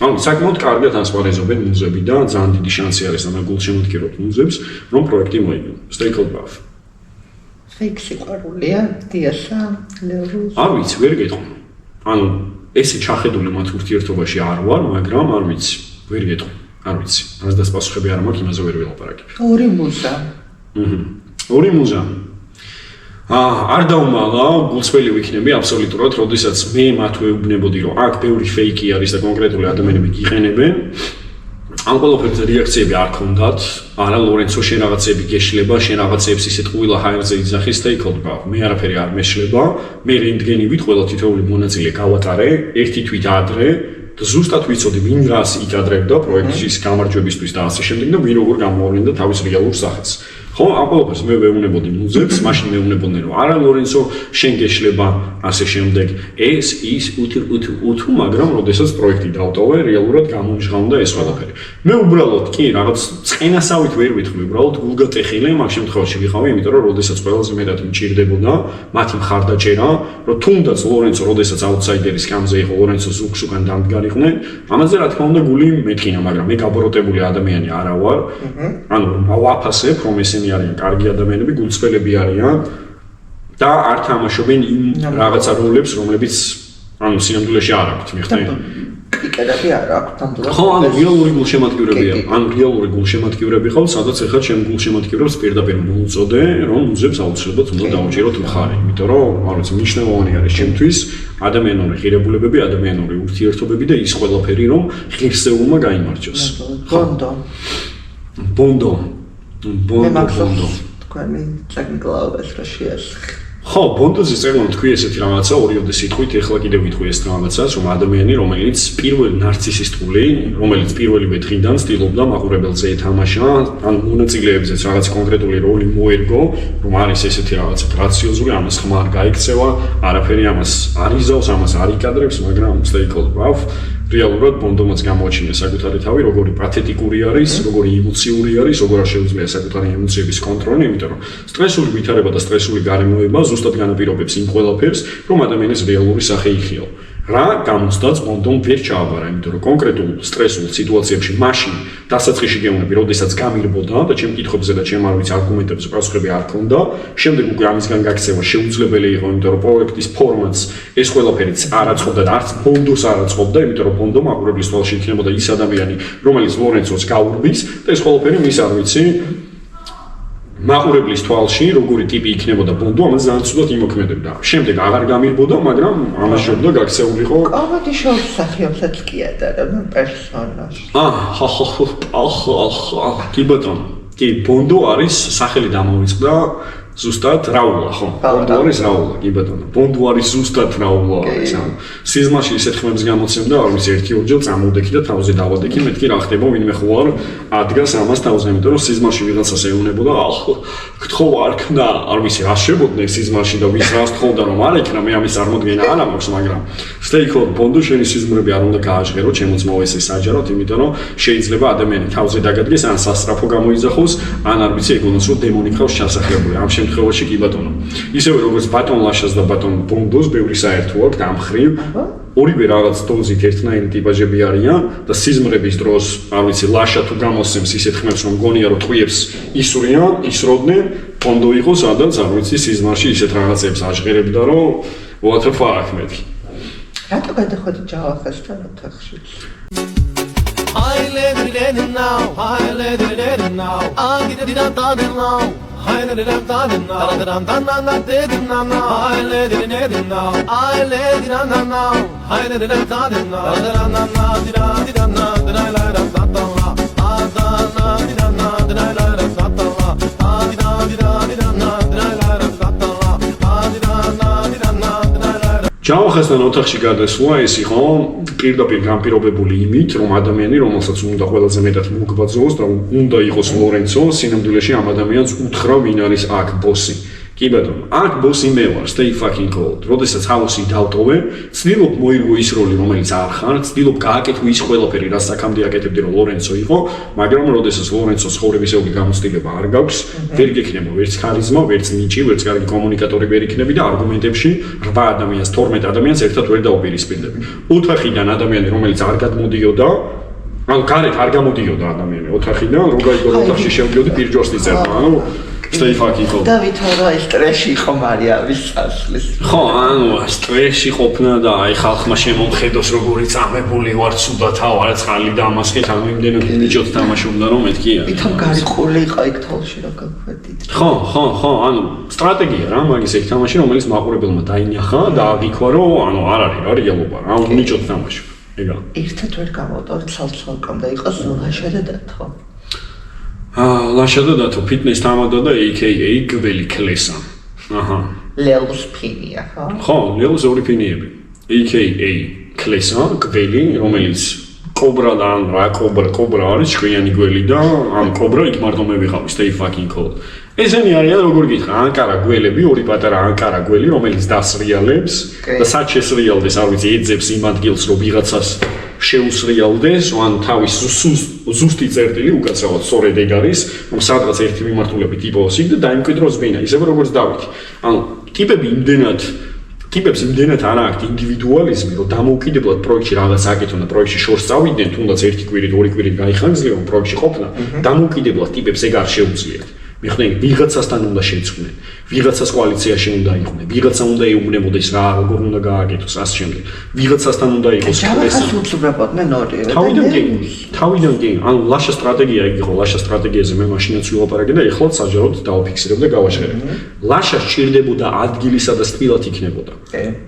ანუ საკმაოდ კარგად ასპარეზობენ მუზები და ძალიან დიდი შანსი არის ამ გულშემატკივრობ მუზებს, რომ პროექტი მოიგონ. Stay cold buff. ფეიქ სიყვარულია, დიასა, ლელოს. არ ვიცი, ვერ გეტყვი. ანუ ესე ჩახედული მათ ურთიერთობაში არ ვარ, მაგრამ არ ვიცი, ვერ გეტყვი. არ ვიცი, ასდას პასუხები არ მაქვს, იმაზე ვერ ვილაპარაკებ. ორი მუზა. ორი მუზა. არ დაუმალა, გულწრფელი ვიქნები აბსოლუტურად, როდესაც მე მათ ვეუბნებოდი, რომ აქ ბევრი ფეიკი არის და კონკრეტული ადამიანები გიყენებენ. ამ ყველაფერზე რეაქციები არ ქონდათ. არა ლორენცო შენ რაღაცები გეშლება, შენ რაღაცებს ისეთ ყვილა ჰაერზე იძახი სტეიკჰოლდერმა. მე არაფერი არ მეშლება. მე რენტგენივით ყველა თითოეული მონაწილე გავატარე, ერთი თვით ადრე და ზუსტად ვიცოდი ვინ რას იკადრებდა პროექტის გამარჯვებისთვის და ასე შემდეგ და ვინ როგორ გამოავლენდა თავის რეალურ სახეს. ხო, ამ ყველაფერს მე ვეუბნებოდი მუზებს, მაშინ მეუბნებოდნენ რომ არა ლორენცო შენ გეშლება ასე შემდეგ. ეს ის უთუ, მაგრამ როდესაც პროექტი დავტოვე, რეალურად გამომჟღავნდა ეს ყველაფერი. მე უბრალოდ კი რაღაც წენასავით ვერ ვიტყვი, უბრალოდ გულგატეხილე მაგ შემთხვევაში ვიყავი, იმიტომ რომ როდესაც ყველაზე მეტად მჭირდებოდა მათი მხარდაჭერა, რომ თუნდაც ლორენცო როდესაც აუტსაიდერის გამზე იყო, ლორენცო ზუგს უკან დამდგარიყვნენ, ამაზე რა თქმა უნდა გული მეტყინა, მაგრამ მე გაბროტებული ადამიანი არა ვარ. ანუ მოვაფასებ, რომ ესენი არიან კარგი ადამიანები, გულწრფელები არიან და არ თამაშობენ იმ რაღაცა როლებს, რომლებიც ანუ სინამდვილეში არ აქვთ, მიხდები. კრიკერები არ აქვთ ნამდვილად. ხო, ანუ რეალური გულშემატკივრებია. ანუ რეალური გულშემატკივრები ხალხ, სადაც ახლა ჩემ გულშემატკივრებს პირდაპირ მოუწოდე, რომ მუზებს აუცილებლად უნდა დავუჭიროთ მხარი, იმიტომ რომ არ ვიცი, მნიშვნელოვანი არის ჩემთვის ადამიანური ღირებულებები, ადამიანური ურთიერთობები და ის ყველაფერი, რომ ღირსეულმა გაიმარჯვოს. ბონდო მე მახსოვს თქვენი ტექნიკალობას რა შეასახე. ხო, ბონდოზე წერილობ თქვი ესეთი რაღაცა, ორიოდე სიტყვით, ეხლა კიდევ ვიტყვი ეს რაღაცას, რომ ადამიანი, რომელიც პირველი ნარცისისტული, რომელიც პირველივე დღიდან ცდილობდა მაყურებელზე ეთამაშა, ან მონაწილეებზეც რაღაც კონკრეტული როლი მოერგო, რომ არის ესეთი რაღაცა გრაციოზული, ამას ხმა არ გაიქცევა, არაფერი ამას არ იზავს, ამას არ იკადრებს, მაგრამ სტეიკჰოლდერ რეალურად ბონდომაც გამოაჩინა საკუთარი თავი, როგორი პათეტიკური არის, როგორი ემოციური არის, როგორ არ შეუძლია საკუთარი ემოციების კონტროლი, იმიტომ რომ სტრესული ვითარება და სტრესული გარემოება ზუსტად განაპირობებს იმ ყველაფერს, რომ ადამიანის რეალური სახე იხიო. რა გამოცდაც ბონდომ ვერ ჩააბარა, იმიტომ რომ კონკრეტულ სტრესულ სიტუაციებში მაშინ დასაწყისში გეუბნები, როდესაც გამირბოდა და ჩემ კითხვებზე და ჩემ არ ვიცი არგუმენტებზე პასუხები არ ქონდა, შემდეგ უკვე ამისგან გაქცევა შეუძლებელი იყო, იმიტომ რომ პროექტის ფორმატს ეს ყველაფერიც არ აწყობდა და არც ბონდოს არ აწყობდა, იმიტომ რომ ბონდო მაყურებლის თვალში იქნებოდა ის ადამიანი, რომელიც ლორენცოს გაურბის და ეს ყველაფერი მის არ ვიცი მაყურებლის თვალში როგორი ტიპი იქნებოდა ბონდო, ამას ძალიან ცუდად იმოქმედებდა. შემდეგ აღარ გამირბოდა, მაგრამ ამას შეობდა გაქცეულიყო. კომედი შოუს მსახიობსაც კი ატარებდა პერსონაჟს. კი ბატონო. კი, ბონდო არის სახელი დამოვიწყდა ზუსტად რაულა, ხო? ბონდო არის რაულა, კი ბატონო. ბონდო არის ზუსტად რაულა, არის ამ. სიზმარში ისეთ ხმებს გამოცემდა, არ ვიცი, ერთი ორჯერ წამოვდექი და თავზე დავადექი, მეთქი რა ხდება, ვინმე ხო არ ადგას ამას თავზე, იმიტომ რომ სიზმარში ვიღაცას ეუბნებოდა, გთხოვ არ ქნა, არ ვიცი, რა შეგოდნენ სიზმარში და ვის რას თხოვდა რომ არ ეკნა, მე ამის წარმოდგენა არ მაქვს, მაგრამ სტეიკჰოლდერ ბონდო შენი სიზმრები არ უნდა გააჟღერო, ჩემოც მოვესე საჯაროდ, იმიტომ რომ შეიძლება ადამიანი თავზე დაგადგეს, ან სასწრაფო გამოიძახოს, ან არ ვიცი, ეგონოს რომ დემონი ყავს ჩასახლებული. ამ შემთხვევაში კი ბატონო. ისევე როგორც ბატონ ლაშას და ბატონ ბონდოს ბევრი საერთო აქვს ამ ხრივ. ორივე რაღაც დოზით ერთნაირი ტიპაჟები არიან და სიზმრების დროს, არ ვიცი, ლაშა თუ გამოსცემს ისეთ ხმებს, რომ გონია რომ ტყვიებს ისვრიან, ისროდნენ, ბონდო იყო სადაც, არ ვიცი, სიზმარში ისეთ რაღაცებს აჟღერებდა, რომ what the fuck მეთქი. რატო გადახვედი ჯავახასთან ოთახში? I let it now, I let it now. I get it down now. I let it down now. I let it now. I let it now. I let it now. I let it down ჯავახასთან ოთახში გადასვლა ეს იყო პირდაპირ განპირობებული იმით, რომ ადამიანი, რომელსაც უნდა ყველაზე მეტად მოგბაძოს და უნდა იყოს ლორენცო, სინამდვილეში ამ ადამიანს უთხრა ვინ არის აქ ბოსი. კი ბატონო, აქ ბოსი მე ვარ, stay fucking cold. როდესაც ჰაუსი დავტოვე, ცდილობ მოირგო ის როლი, რომელიც არ ხარ, ცდილობ გააკეთო ის ყველაფერი, რაც აქამდე აკეთებდი, რომ ლორენცო იყო, მაგრამ როდესაც ლორენცოს ცხოვრებისეული გამოცდილება არ გაქვს, ვერ გექნება ვერც ქარიზმა, ვერც ნიჭი, ვერც კარგი კომუნიკატორი ვერ იქნები და არგუმენტებში 8 ადამიანს, 12 ადამიანს ერთად ვერ დაუპირისპირდები. ოთახიდან ადამიანი, რომელიც არ გადმოდიოდა, ანუ გარეთ არ გამოდიოდა ადამიანი ოთახიდან, რომ გაიგო ოთახში შევდიოდი პირჯვარს წერდა, ანუ Stay fucking cool. და ვითომ ეს ტრეში იყო მარიამის სასლის. ხო, ანუ სტრესში ყოფნა და აი ხალხმა შემომხედოს როგორი წამებული ვარ ცუდად არა წყალი და ამასკეთ ამ იმდენად ნიჭოთ თამაშობდა რომ მეთქი არა. ვითომ გარიყული იყო იქ თოლში რა გაგვედით. ხო, ანუ სტრატეგია რა მაგის ეგ თამაში რომელიც მაყურებელმა დაინახა და აღიქვა რომ ანუ არ არის რა რეალობა რა ნიჭოთ თამაშობ. ეგა. ერთად ვერ გამოვტოვეთ ცალ-ცალკამ და იყო ლაშა და დათო. ლაშა და დათო ფიტნეს თამადა და AKA გველი კლესა. აჰა. ლელუს ფინია, ხო? ხო, ლელუს ორი ფინიები. AKA კლესა, გველი, რომელიც კობრა და ან რა კობრა არის, ჭკვიანი გველი და ამ კობრა იქ მარტო მე ვიყავი, stay fucking cold. ესენი არიან როგორ გითხრა, ანკარა გველები, ორი პატარა ანკარა გველი, რომელიც დასრიალებს და სად შესრიალდეს, არ ვიცი, ეძებს იმ ადგილს, რომ ვიღაცას შეუსრიალდეს, ან თავის ზუსტი წერტილი უკაცრავად სწორედ ეგ არის, რომ სადღაც ერთი მიმართულებით იპოვოს იქ და დაიმკვიდროს ბენა, ისევე როგორც დავითი. ანუ ტიპებს იმდენად არ აქვთ ინდივიდუალიზმი, რომ დამოუკიდებლად პროექტში რაღაც აკეთონ და პროექტში შორს წავიდნენ, თუნდაც ერთი კვირით, ორი კვირით გაიხანგრძლივონ პროექტში ყოფნა, დამოუკიდებლად ტიპებს ეგ არ შეუძლიათ. მიხნები, ვიღაცასთან უნდა შეცვლნენ, ვიღაცას კოალიციაში უნდა იყვნენ, ვიღაცა უნდა ეუბნებოდეს რა, როგორ უნდა გააკეთოს, ასე შემდეგ. ვიღაცასთან უნდა იყოს ჯავახას უცნობოდნენ ორივე. თავიდან კი, ანუ ლაშა სტრატეგია იყო, ლაშა სტრატეგიაზე მე მაშინაც ვილაპარაკე და ეხლა საჯაროდ დავაფიქსირებ და გავაჟღერებ. ლაშა სჭირდებოდა ადგილი, სადაც თბილად იქნებოდა.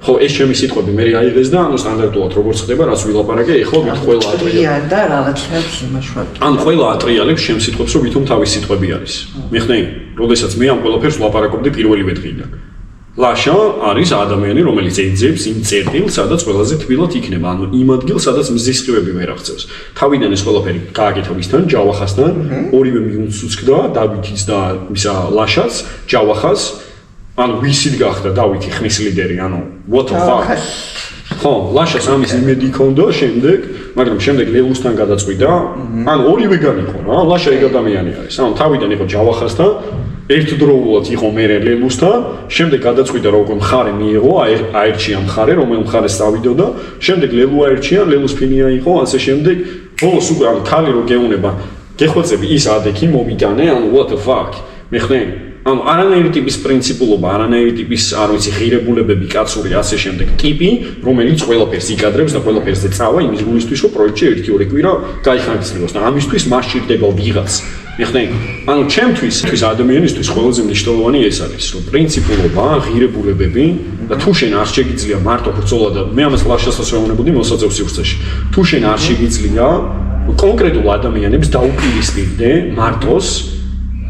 ხო, ეს ჩემი სიტყვები მე აიღეს და ანუ სტანდარტულად როგორც ხდება, რაც ვილაპარაკე, ეხლა ვით ყველა ატრიალ და რაღაცებს იმაშვათ. ანუ ყველა ატრიალებს ჩემს სიტყვებს, რომ ვითომ თავის სიტყვები არის. როდესაც მე ამ ყველაფერს ვლაპარაკობდი პირველივე დღიდან. ლაშა არის ადამიანი, რომელიც ეძებს იმ წერტილს, სადაც ყველაზე თბილად იქნება, ანუ იმ ადგილს, სადაც მზის სხივები ვერ აღწევს. თავიდან ეს ყველაფერი გააკეთა ვისთან, ჯავახასთან, ორივე მიუნს უცქდა, დავითიც და ისა ლაშას, ჯავახას, ანუ ვისით გახდა დავითი ხმის ლიდერი, ანუ what the fuck. ხო, ლაშას ამის იმედი ჰქონდა შემდეგ, მაგრამ შემდეგ ლელუსთან გადაწყვიტა, ანუ ორივე განიყო რა, ლაშა ეგ ადამიანი არის. ანუ თავიდან იყო ჯავახასთან, ერთდროულად იყო მერე ლელუსთან, შემდეგ გადაწყვიტა რომ უკვე მხარე მიიღო, აერჩია მხარე, რომელ მხარეს წავიდოდა, შემდეგ ლელუ აერჩია, ლელუს ფინია იყო, ასე შემდეგ, ბოლოს უკვე ანუ ქალი რო გეუნება, გეხვეწები ის ადექი მომიტანე, ანუ what the fuck. მეხნე ანუ არანაირი ტიპის პრინციპულობა, არანაირი ტიპის, არ ვიცი, ღირებულებები, კაცური ასე შემდეგ ტიპი, რომელიც ყველაფერს იკადრებს და ყველაფერზე წავა იმის გულისთვის, რომ პროექტში 1-2 კვირა გაიხანგრძლივოს და ამისთვის მას სჭირდება ვიღაც. მეხნე, ანუ ჩემთვის ადამიანისთვის ყველაზე მნიშვნელოვანი ეს არის, რომ პრინციპულობა, ღირებულებები და თუ შენ არ შეგიძლია მარტო ბრძოლა და მე ამას ლაშასაც ვეუბნებოდი მოსაწევ სივრცეში. თუ შენ არ შეგიძლია კონკრეტულ ადამიანებს დაუპირისპირდე მარტოს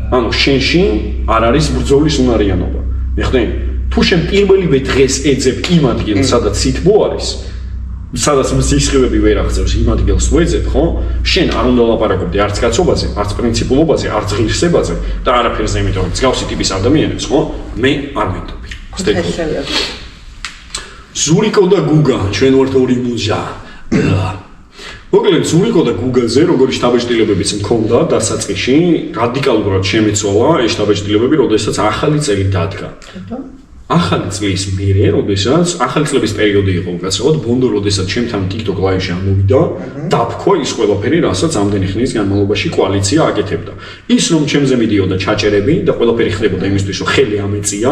ანუ შენში არ არის ბრძოლის უნარიანობა. მეხნე, თუ შენ პირველივე დღეს ეძებ იმ ადგილს, სადაც სითბო არის, სადაც მზის სხივები ვერ აღწევს იმ ადგილს თუ ეძებ, ხო? შენ არ უნდა ლაპარაკობდე არც კაცობაზე, არც პრინციპულობაზე, არც ღირსებაზე და არაფერზე, იმიტომ რომ მსგავსი ტიპის ადამიანებს, ხო? მე არ მენდობი. ზურიკო და გუგა, ჩვენ ვართ ორი მუზა. მოკლედ ზურიკო და გუგაზე როგორი შტაბეჭდილებებიც მქონდა დასაწყისში, რადიკალურად შემეცვალა ეს შტაბეჭდილებები, როდესაც ახალი წელი დადგა. ახალი წლის მერე, როდესაც ახალი წლების პერიოდი იყო უკაცრავად, ბონდო როდესაც ჩემთან TikTok live-ში ამოვიდა, დაფქვა ის ყველაფერი, რასაც ამდენი ხნის განმავლობაში კოალიცია აკეთებდა. ის რომ ჩემზე მიდიოდა ჩაჭერები და ყველაფერი ხდებოდა იმისთვის, რომ ხელი ამეწია.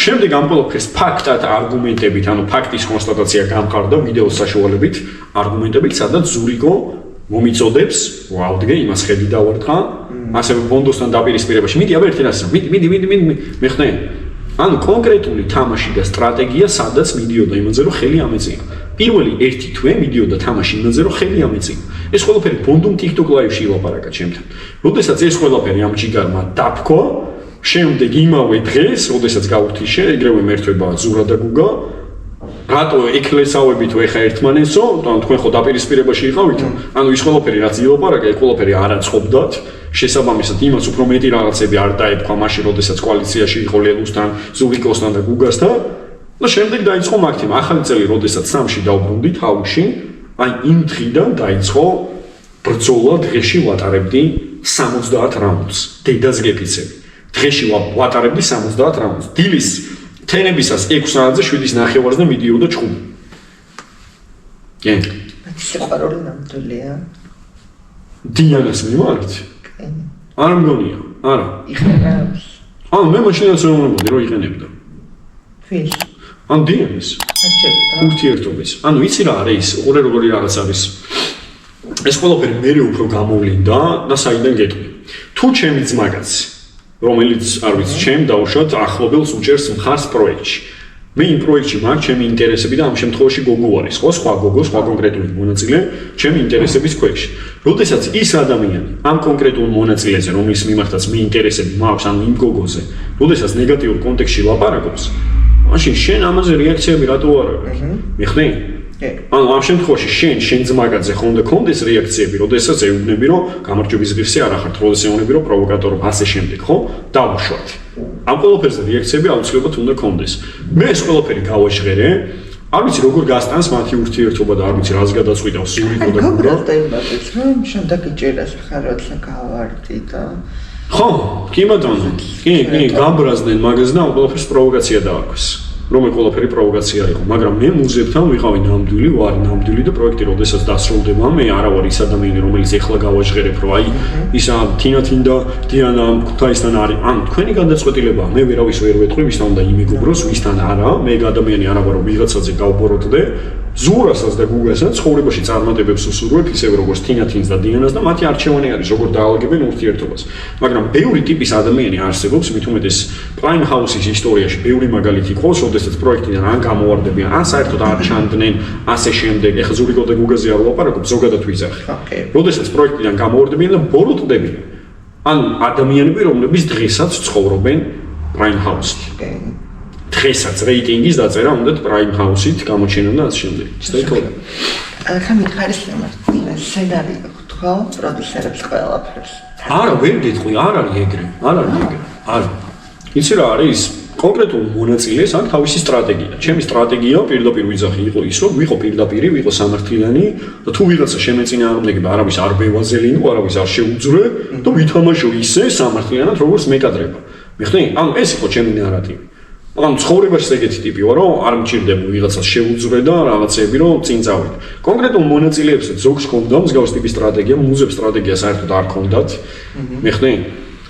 შემდეგ ამ ყველაფერს ფაქტად არგუმენტებით, ანუ ფაქტის კონსტატაცია გამყარდა ვიდეოს საშუალებით, არგუმენტებით, სადაც ზურიკო მომიწოდებს, ვავდგე, იმას ხედი დავარტყა, ასევე ბონდოსთან დაპირისპირებაში. მიდი, აბა ერთი რასა, მიდი, მეხნე. ანუ კონკრეტული თამაში და სტრატეგია, სადაც მიდიოდა იმაზე, რომ ხელი ამეწია. პირველი ერთი თვე მიდიოდა თამაში იმაზე, რომ ხელი ამეწია. ეს ყველაფერი ბონდომ TikTok live-ში ილაპარაკა ჩემთან. როდესაც ეს ყველაფერი ამ ჯიგარმა დაფქვა, შემდეგ იმავე დღეს, როდესაც გავურთიშე, ეგრევე მერთვება ზურა და გუგა. რატო ექლესავებით ვეხა ერთმანეთსო? ანუ თქვენ ხო დაპირისპირებაში იყავით? ანუ ის ყველაფერი რაც ილაპარაკა, ეს ყველაფერი არ აწყობდათ. შესაბამისად, იმას უფრო მეტი რაღაცები არ დაეთქვა მაშინ, როდესაც კოალიციაში იყო ლელუსთან, ზურიკოსთან და გუგასთან. და შემდეგ დაიწყო მაქთემა. ახალი წელი, როდესაც სამში დავბრუნდით აუში, აი იმ დღიდან დაიწყო ბრძოლა, დღეში ვატარებდი 70 რაუნდს. დედას გეფიცები. დღეში ვატარებდი 70 რაუნდს. დილის თენებისას 6 საათზე 7:30-ზე მიდიოდა ჭუბი. კი. სიყვარული ნამდვილია. დიანას მიმართ? არ მგონია. არა. იხერებს. მე მაშინაც რომ მომდი რომ იყენებდა. ვის? დიანის. არჩევდა. ურთიერთობის. იცი რა არის? უყურე როგორი რაღაც არის. ეს ყველაფერი მე უფრო გამოვლინდა და საიდან გეტყვი. თუ ჩემი ძმაკაცი, რომელიც არ ვიცი, ჩემ დაუშვათ ახლობელს უჭერს მხარს პროექტში. მე იმ პროექტში მაქვს ჩემი ინტერესები და ამ შემთხვევაში გოგო არის, სხვა გოგო, სხვა კონკრეტული მონაწილე, ჩემი ინტერესების ქვეშ. როდესაც ის ადამიანი ამ კონკრეტულ მონაწილეზე, რომლის მიმართაც მე ინტერესები მაქვს, იმ გოგოზე, როდესაც ნეგატიურ კონტექსტში ლაპარაკობს, მაშინ შენ ამაზე რეაქციები რატო არ აქვს? მიხდი? ამ შემთხვევაში შენ ძმაკაცზე ხონდა კონდეს რეაქციები, როდესაც ეუბნები, რომ გამარჯვების ღირსი არ ახართ, როდესაც ეუბნები, რომ პროვოკატორი ასე შემდეგ, ხო? დავუშვათ. ამ ყველაფერზე რეაქციები აუცილებლად უნდა კონდეს. მე ეს ყველაფერი გავაჟღერე, არ ვიცი როგორ გასტანს მათი ურთიერთობა და არ ვიცი რას გადაწყვიტავს სულიკო და გუგა. და იმასაც რომ შენ დაგიჭერას ხარ როცა გავარდი და ხო, კი ბატონო. კი, გამბრაზდნენ მაგას და ამ ყველაფერს პროვოკაცია დაარქვეს. რომ ეს ყველაფერი პროვოკაცია იყო, მაგრამ მე მუზეებთან ვიყავი ნამდვილი, ვარ ნამდვილი და პროექტი როდესაც დასრულდება, მე არა ვარ ის ადამიანი, რომელიც ეხლა გავაჟღერებ, რომ აი ისა თინათინ და დიანა ქუთაისთან არის. თქვენი გადაწყვეტილებაა, მე ვერავის ვერ ვეთქვი, ვისთან უნდა იმეგობროს, ვისთან არა, მე ადამიანი არა ვარ, რომ ვიღაცაზე გავბოროტდე. ზურასაც და გუგასაც ცხოვრებაში წარმატებებს უსურვებ, ისევე როგორც თინათინს და დიანას და მათი არჩევანი არის, როგორ დაალაგებენ ურთიერთობას. მაგრამ ბევრი ტიპის ადამიანი არსებობს, მით უმეტეს Prime House-ის ისტორიაში ბევრი მაგალითი ყავს, როდესაც პროექტიდან ან გამოვარდებიან, ან საერთოდ არ ჩანდნენ, ასე შემდეგ. ეხლა ზურიკო და გუგაზე არ ვლაპარაკობ, ზოგადად ვიზახი. როდესაც პროექტიდან გამოვარდებიან და ბოროტდებიან. ადამიანები, რომლებიც დღესაც ცხოვრობენ Prime House-ში. დღესაც რეიტინგის დაწერა უნდათ Prime House-ით გამოჩენა და ასე შემდეგ. ისწავლე. ხა მითხარის სცენარი გქვა პროდიუსერებს ყველაფერს. არა, ვერ გეტყვი, არ არის ეგრე. არა. იცი რა არის? კონკრეტულ მონაწილეს აქვს თავისი სტრატეგია. ჩემი სტრატეგია პირდაპირ ვიძახი იყო ის, რომ ვიყო პირდაპირი, ვიყო სამართლიანი და თუ ვიღაცა შემეწინააღმდეგება არავის არ ბევაზელინო, არავის არ შეუძრე და ვითამაშო ისე სამართლიანად, როგორც მეკადრება. მიხდი? ეს იყო ჩემი ნარატივი. ცხოვრებაში ეგეთი ტიპი ვარ, რომ არ მჭირდება ვიღაცას შეუძრე და რაღაცეები, რომ წინ წავიდე. კონკრეტულ მონაწილეებსაც ზოგს ჰქონდა მსგავს ტიპის სტრატეგია, მუზებს სტრატეგია საერთოდ არ ჰქონდათ. მიხდი?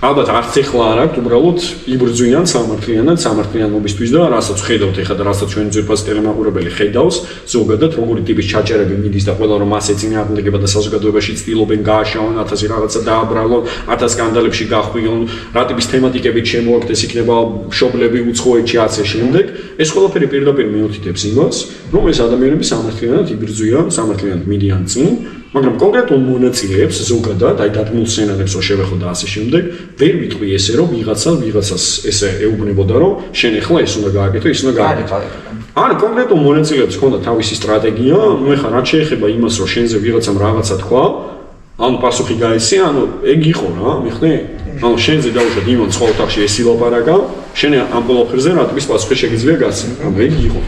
ალბათ არც ეხლა არ აქვს, უბრალოდ იბრძვიან სამართლიანობისთვის და რასაც ხედავთ ეხლა და რასაც ჩვენი ძვირფასი ტელემაყურებელი ხედავს, ზოგადად როგორი ტიპის ჩაჭერები მიდის და ყველა რომ ასე წინააღმდეგება და საზოგადოებაში ცდილობენ გააშაონ, 1000 რაღაცა დააბრალონ, 1000 სკანდალებში გახვიონ, რა ტიპის თემატიკებით შემოაგდეს იქნება მშობლები უცხოეთში ასე შემდეგ. ეს ყველაფერი პირდაპირ მიუთითებს იმას, რომ ეს ადამიანები სამართლიანად იბრძვიან, სამართლიანად მიდიან წინ. მაგრამ კონკრეტულ მონაწილეებს ზოგადად, აი დადგმულ სცენარებს რო შევეხო და ასე შემდეგ, ვერ ვიტყვი ესე, რომ ვიღაცას ესე ეუბნებოდა, რომ შენ ახლა ეს უნდა გააკეთო, ის უნდა გააკეთო. არა, კონკრეტულ მონაწილეებს ჰქონდა თავისი სტრატეგია, ეხლა რაც შეეხება იმას, რომ შენზე ვიღაცამ რაღაცა თქვა, პასუხი გაეცია, ეგ იყო რა, მიხდი? შენზე დაუშვათ იმან სხვა ოთახში ეს ილაპარაკა, შენ ამ ყველაფერზე რა ტიპის პასუხი შეგიძლია გაცნო, ეგ იყო.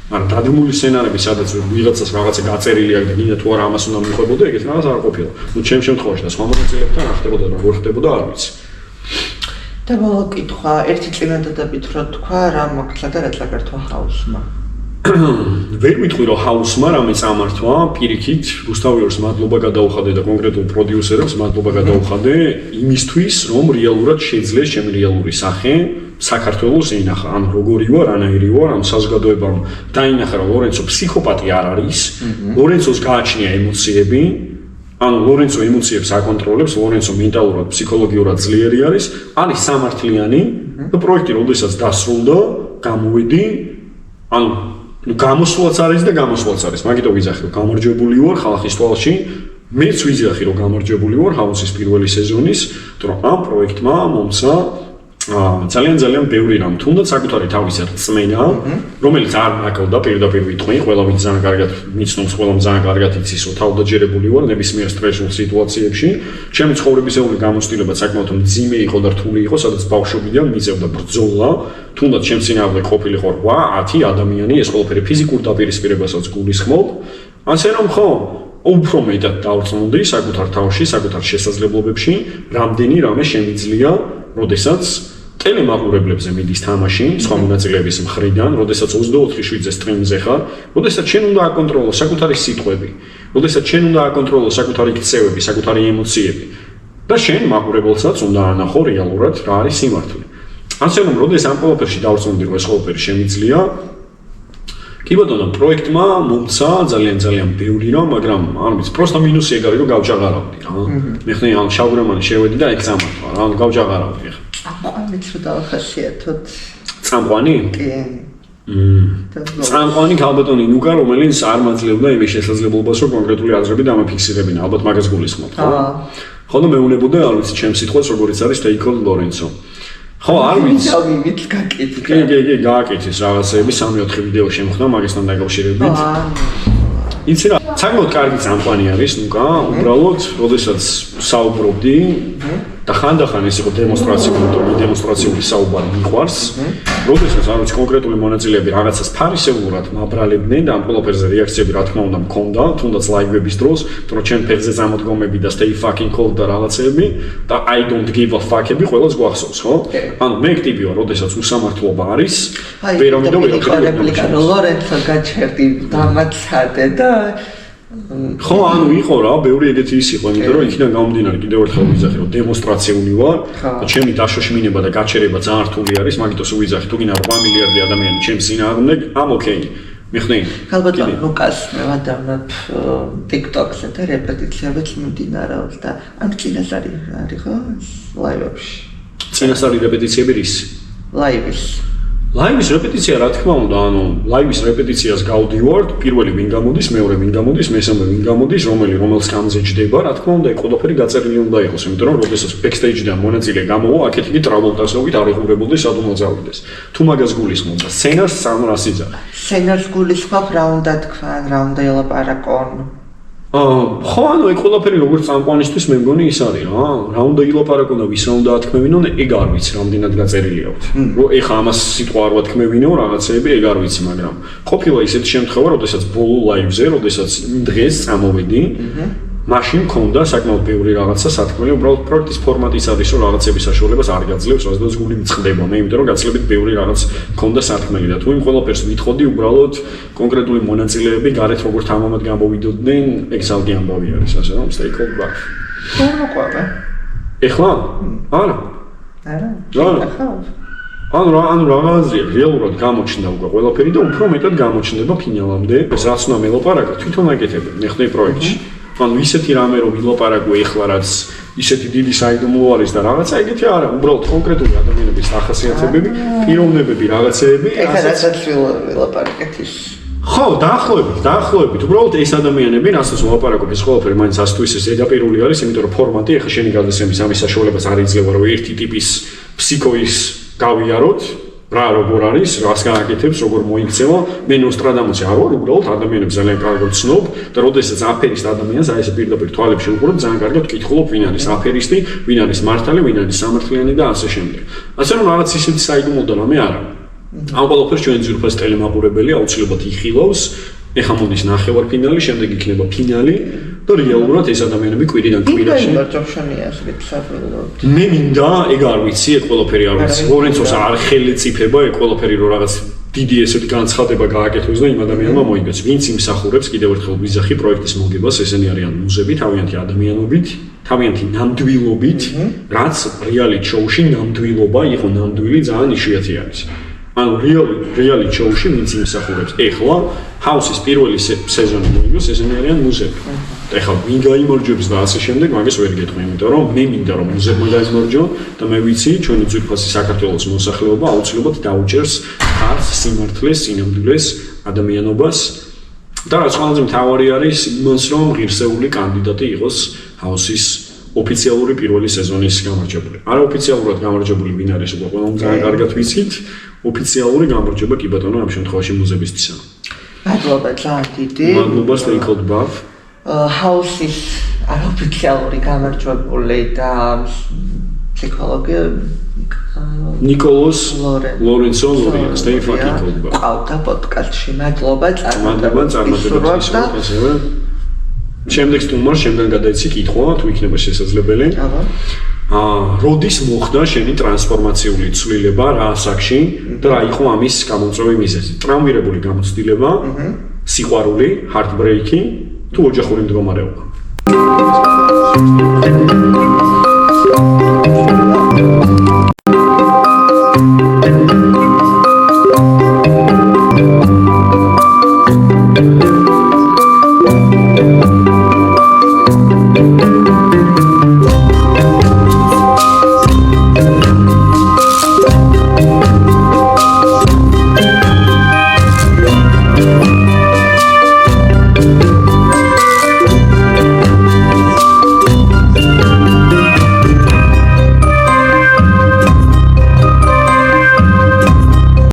არა, დადგმული სცენარები, სადაც ვიღაცას რაღაცა გაწერილი აქვს და გინდა თუ არა ამას უნდა მიხვებოდე, ეგეთ რაღაც არ ყოფილა. ჩემ შემთხვევაში და სხვა მონაწილეებთან რა ხდებოდა და როგორ ხდებოდა, არ ვიცი. და ბოლო კითხვა, ერთი წინადადებით რო თქვა, რა მოგცდა და რა წაკართვა ჰაუსმა. ვერ ვიტყვი, რომ ჰაუსმა რამე წამართვა, პირიქით, რუსთავიორს მადლობა გადაუხადე და კონკრეტულ პროდიუსერებს მადლობა გადაუხადე იმისთვის, რომ რეალურად შეძლეს ჩემი რეალური სახე საქართველოს ენახა, როგორი ვარ, ანაირი ვარ, ამ საზოგადოებამ დაინახა, რომ ლორენცო ფსიქოპატი არ არის, ლორენცოს გააჩნია ემოციები, ლორენცო ემოციებს აკონტროლებს, ლორენცო მენტალურად, ფსიქოლოგიურად ძლიერი არის სამართლიანი და პროექტი როდესაც დასრულდა, გამოვიდი, გამოსვლაც არის და გამოსვლაც არის. მაგითო ვიზახი, რომ გამარჯვებული ვარ ხალხის თვალში, მეც ვიზახი, რომ გამარჯვებული ვარ ჰაუსის პირველი სეზონის, რომ ამ პროექტმა მომცა ძალიან ბევრი რამ, თუნდაც საკუთარი თავის რწმენა, რომელიც არ ნაკლდა პირდაპირ ვიტყვი, ყველა ვინც ძალიან კარგად მიცნობს, ყველამ ძალიან კარგად იცის, რომ თავდაჯერებული ვარ ნებისმიერ სტრესულ სიტუაციებში. ჩემი ცხოვრებისეული გამოცდილება საკმაოდ მძიმე იყო და რთული იყო, სადაც ბავშვობიდან მიწევდა ბრძოლა, თუნდაც ჩემს წინააღმდეგ ყოფილიყო 8-10 ადამიანი, ეს ყველაფერი ფიზიკურ დაპირისპირებასაც გულისხმობ. ასე რომ ხო, უფრო მეტად დავწმუნდი საკუთარ თავში, საკუთარ შესაძლებლობებში, რამდენი რამე შემიძლია, როდესაც ტელემაყურებლებზე მიდის თამაში, სხვა მონაწილეების მხრიდან, როდესაც 24/7-ზე სტრიმზე ხარ, როდესაც შენ უნდა აკონტროლო საკუთარი სიტყვები, როდესაც შენ უნდა აკონტროლო საკუთარი ქცევები, საკუთარი ემოციები. და შენ მაყურებელსაც უნდა ანახო რეალურად რა არის სიმართლე. ასე რომ, როდეს ამ ყველაფერში დავწუნდი, რომ ეს ყველაფერი შემიძლია, კი ბატონო, პროექტმა მომცა ძალიან ბევრი რამ, მაგრამ არ ვიცი, პროსტა მინუსი ეგ არის, რომ გავჯაღარავდი რა. მე ხნე ამ შავგრამანი შევედი და ეგ წამართვა რა, გავჯაღარავდი ხა. წამყვანიც რო დავახასიათოთ. წამყვანი? კი. წამყვანი ქალბატონი ნუკა, რომელიც არ მაძლევდა იმის შესაძლებლობას, რომ კონკრეტული აზრები დამაფიქსირებინა, ალბათ მაგას გულისხმობთ, ხო? ხო და მეუნებოდა, არ ვიცი, ჩემს სიტყვას როგორიც არის Teiko Lorenzo. ხო, არ ვიცი. დავიმით გაკეთე. კი, გააკეთეს რაღაცები 3-4 ვიდეო შემხდა მაგასთან დაკავშირებით. იცი რა, საკმაოდ კარგი წამყვანი არის ნუკა, უბრალოდ, როდესაც საუბრობდი და ხანდახან ეს იყო დემონსტრაციული საუბარი მიყვარს. როდესაც არ ვიცი კონკრეტული მონაწილეები რაღაცას ფარისეულად მაბრალებდნენ და ამ ყველაფერზე რეაქციები რა თქმა უნდა მქონდა, თუნდაც ლაივების დროს, რომ ჩვენ ფეხზე წამოდგომები და stay fucking cold და რაღაცები და I don't give a fuck-ები ყველას გვახსოვს, ხო? ანუ მე ტიპი ვარ, როდესაც უსამართლობა არის, ვერავინ ლორენცო გაჩერდი დამაცადე და ხო, ანუ იყო რა, ბევრი ეგეთი ის იყო, იმიტომ რომ იქიდან გამომდინარე კიდევ ერთხელ ვიზახი, რომ დემონსტრაციული ვარ და ჩემი დაშოშმინება და გაჩერება ძალიან რთული არის, მაგიტოს ვიზახი, თუ გინდა 8 მილიარდი ადამიანი ჩემს წინააღმდეგ, ამ ოკეი. მიხნე. ალბათ ლუკას მე ვადამებ TikTok-ზე და რეპეტიციებიც მიმდინარეობს და ამ წინასწარი არის ხო? ლაივებში. წინასწარი რეპეტიციები რის? ლაივის რეპეტიცია რა თქმა უნდა, ანუ ლაივის რეპეტიციას გავდივართ, პირველი ვინ გამოდის, მეორე ვინ გამოდის, მესამე ვინ გამოდის, რომელს კამზე ჯდება, რა თქმა უნდა, ყველაფერი გაწერილი უნდა იყოს, იმიტომ რომ როდესაც backstage-დან მონაწილე გამოვა, აქეთ იგი ტრაბოლტასობით არ იღურებოდეს, სად უნდა წავიდეს. თუ მაგას გულისხმობ და სცენარს სამრას იძახ. სცენარს გულისხმობ, რა უნდა თქვან, რა უნდა ელაპარაკონ. ხო, ანუ ეგ ყველაფერი როგორც წამყვანისთვის მე მგონი ის არის რა. რა უნდა ილაპარაკონ და ვისა უნდა ათქმევინონ, ეგ არ ვიცი, რამდენად გაწერილი აქვს. რომ ეხა ამას სიტყვა არ ვათქმევინო, რაღაცეები ეგ არ ვიცი, მაგრამ ყოფილა ისეთი შემთხვევა, როდესაც ბოლო ლაივზე, როდესაც დღეს წამოვედი, მაშინ მქონდა საკმაოდ ბევრი რაღაცა სათქმელი, უბრალოდ პროექტის ფორმატიც არის, რომ რაღაცების საშუალებას არ გაძლევს, რადგან გული მწყდება მე, იმიტომ რომ გაცილებით ბევრი რაღაც მქონდა სათქმელი და თუ იმ ყველაფერს ვითხოვდი, უბრალოდ კონკრეტული მონაწილეები გარეთ როგორ თამამად გამოვიდოდნენ, ეგ ზალგი ამბავი არის, ასე რომ stakeholder back. მოყვება. ეხლა? არა. ანუ რაღაცია რეალურად გამოჩნდა უკვე ყველაფერი და უფრო მეტად გამოჩნდება ფინალამდე. ეს რაც უნდა მელაპარაკო, თვითონ აკეთებ, მე ხდები პროექტში. ანუ ისეთი რამე რომ ვილაპარაკო ეხლა რაც ისეთი დიდი საიდუმლო არის და რაღაცა ეგეთი არა, უბრალოდ კონკრეტული ადამიანების ახასიათებები, პიროვნებები, რაღაცეები, ეხლა რასაც ვილაპარაკეთ ის. ხო, დაახლოებით, უბრალოდ ეს ადამიანები, რასაც ვილაპარაკობ, ეს ყველაფერი მაინც ასე თუ ისე ზედაპირული არის, იმიტომ რომ ფორმატი ეხლა შენი გადაცემის ამის საშუალებას არ იძლევა, რომ ერთი ტიპის ფსიქოის გავიაროთ. რა როგორ არის, რას გააკეთებს, როგორ მოიქცევა, მე ნოსტრადამუსი არ ვარ, უბრალოდ ადამიანებს ძალიან კარგად ვცნობ და როდესაც აფერისტ ადამიანს აი ეს პირდაპირ თვალებში უყურებ, ძალიან კარგად ვკითხულობ, ვინ არის აფერისტი, ვინ არის მართალი, ვინ არის სამართლიანი და ასე შემდეგ. ასე რომ რაღაც ისეთი საიდუმლო და რამე არა. ამ ყველაფერს ჩვენ ძირფას ტელემაყურებელი აუცილებლად იხილავს. ეხლა მოდის ნახევარფინალი, შემდეგ იქნება ფინალი და რეალურად ეს ადამიანები კვირიდან კვირაში მე მინდა, ეგ არ ვიცი, ეგ ყველაფერი არ ვიცი. ლორენცოს არ ხელეწიფება ეგ ყველაფერი რომ რაღაც დიდი ესეთი განცხადება გააკეთოს და იმ ადამიანმა მოიგებს. ვინც იმსახურებს კიდევ ერთხელ ვიზახი პროექტის მოგებას, ესენი არიან მუზები, თავიანთი ადამიანობით, თავიანთი ნამდვილობით, რაც რეალიტ შოუში ნამდვილობა იყო ნამდვილი ძალიან იშვიათი არის. ანუ რეალიტ შოუში ვინც იმსახურებს. ეხლა ჰაუსის პირველი სეზონი მოიგოს, ესენი არიან მუზები. ეხლა ვინ გაიმორჯებს და ასე შემდეგ, მაგას ვერ გეტყვი, იმიტომ რომ მე მინდა რომ მუზებმა გაიმორჯო და მე ვიცი, ჩვენი ძვირფასი საქართველოს მოსახლეობა აუცილებლად დაუჭერს ხარს, სიმართლეს, სინამდვილეს, ადამიანობას და რაც ყველაზე მთავარი არის იმას, რომ ღირსეული კანდიდატი იყოს ჰაუსის ოფიციალური პირველი სეზონის გამარჯვებული. არაოფიციალურად გამარჯვებული ვინ არის, უკვე ყველამ ძალიან კარგად ვიცით. ოფიციალური გამარჯვება კი ბატონო ამ შემთხვევაში მუზებისთვისა. მადლობა ძალიან დიდი. მადლობა Stakeholder Buff. ჰაუსის არაოფიციალური გამარჯვებული და ფსიქოლოგი ნიკოლოს ლორენცო ლორია Stay fucking cold. ყავდა პოდკასტში. მადლობა წარმატებისთვის. შემდეგ სტუმარს შემდგომ გადაიცი კითხვა, თუ იქნება შესაძლებელი. როდის მოხდა შენი ტრანსფორმაციული ცვლილება რა ასაკში და რა იყო ამის გამომწვევი მიზეზი? ტრამვირებული გამოცდილება, სიყვარული, heartbreak-ი თუ ოჯახური მდგომარეობა?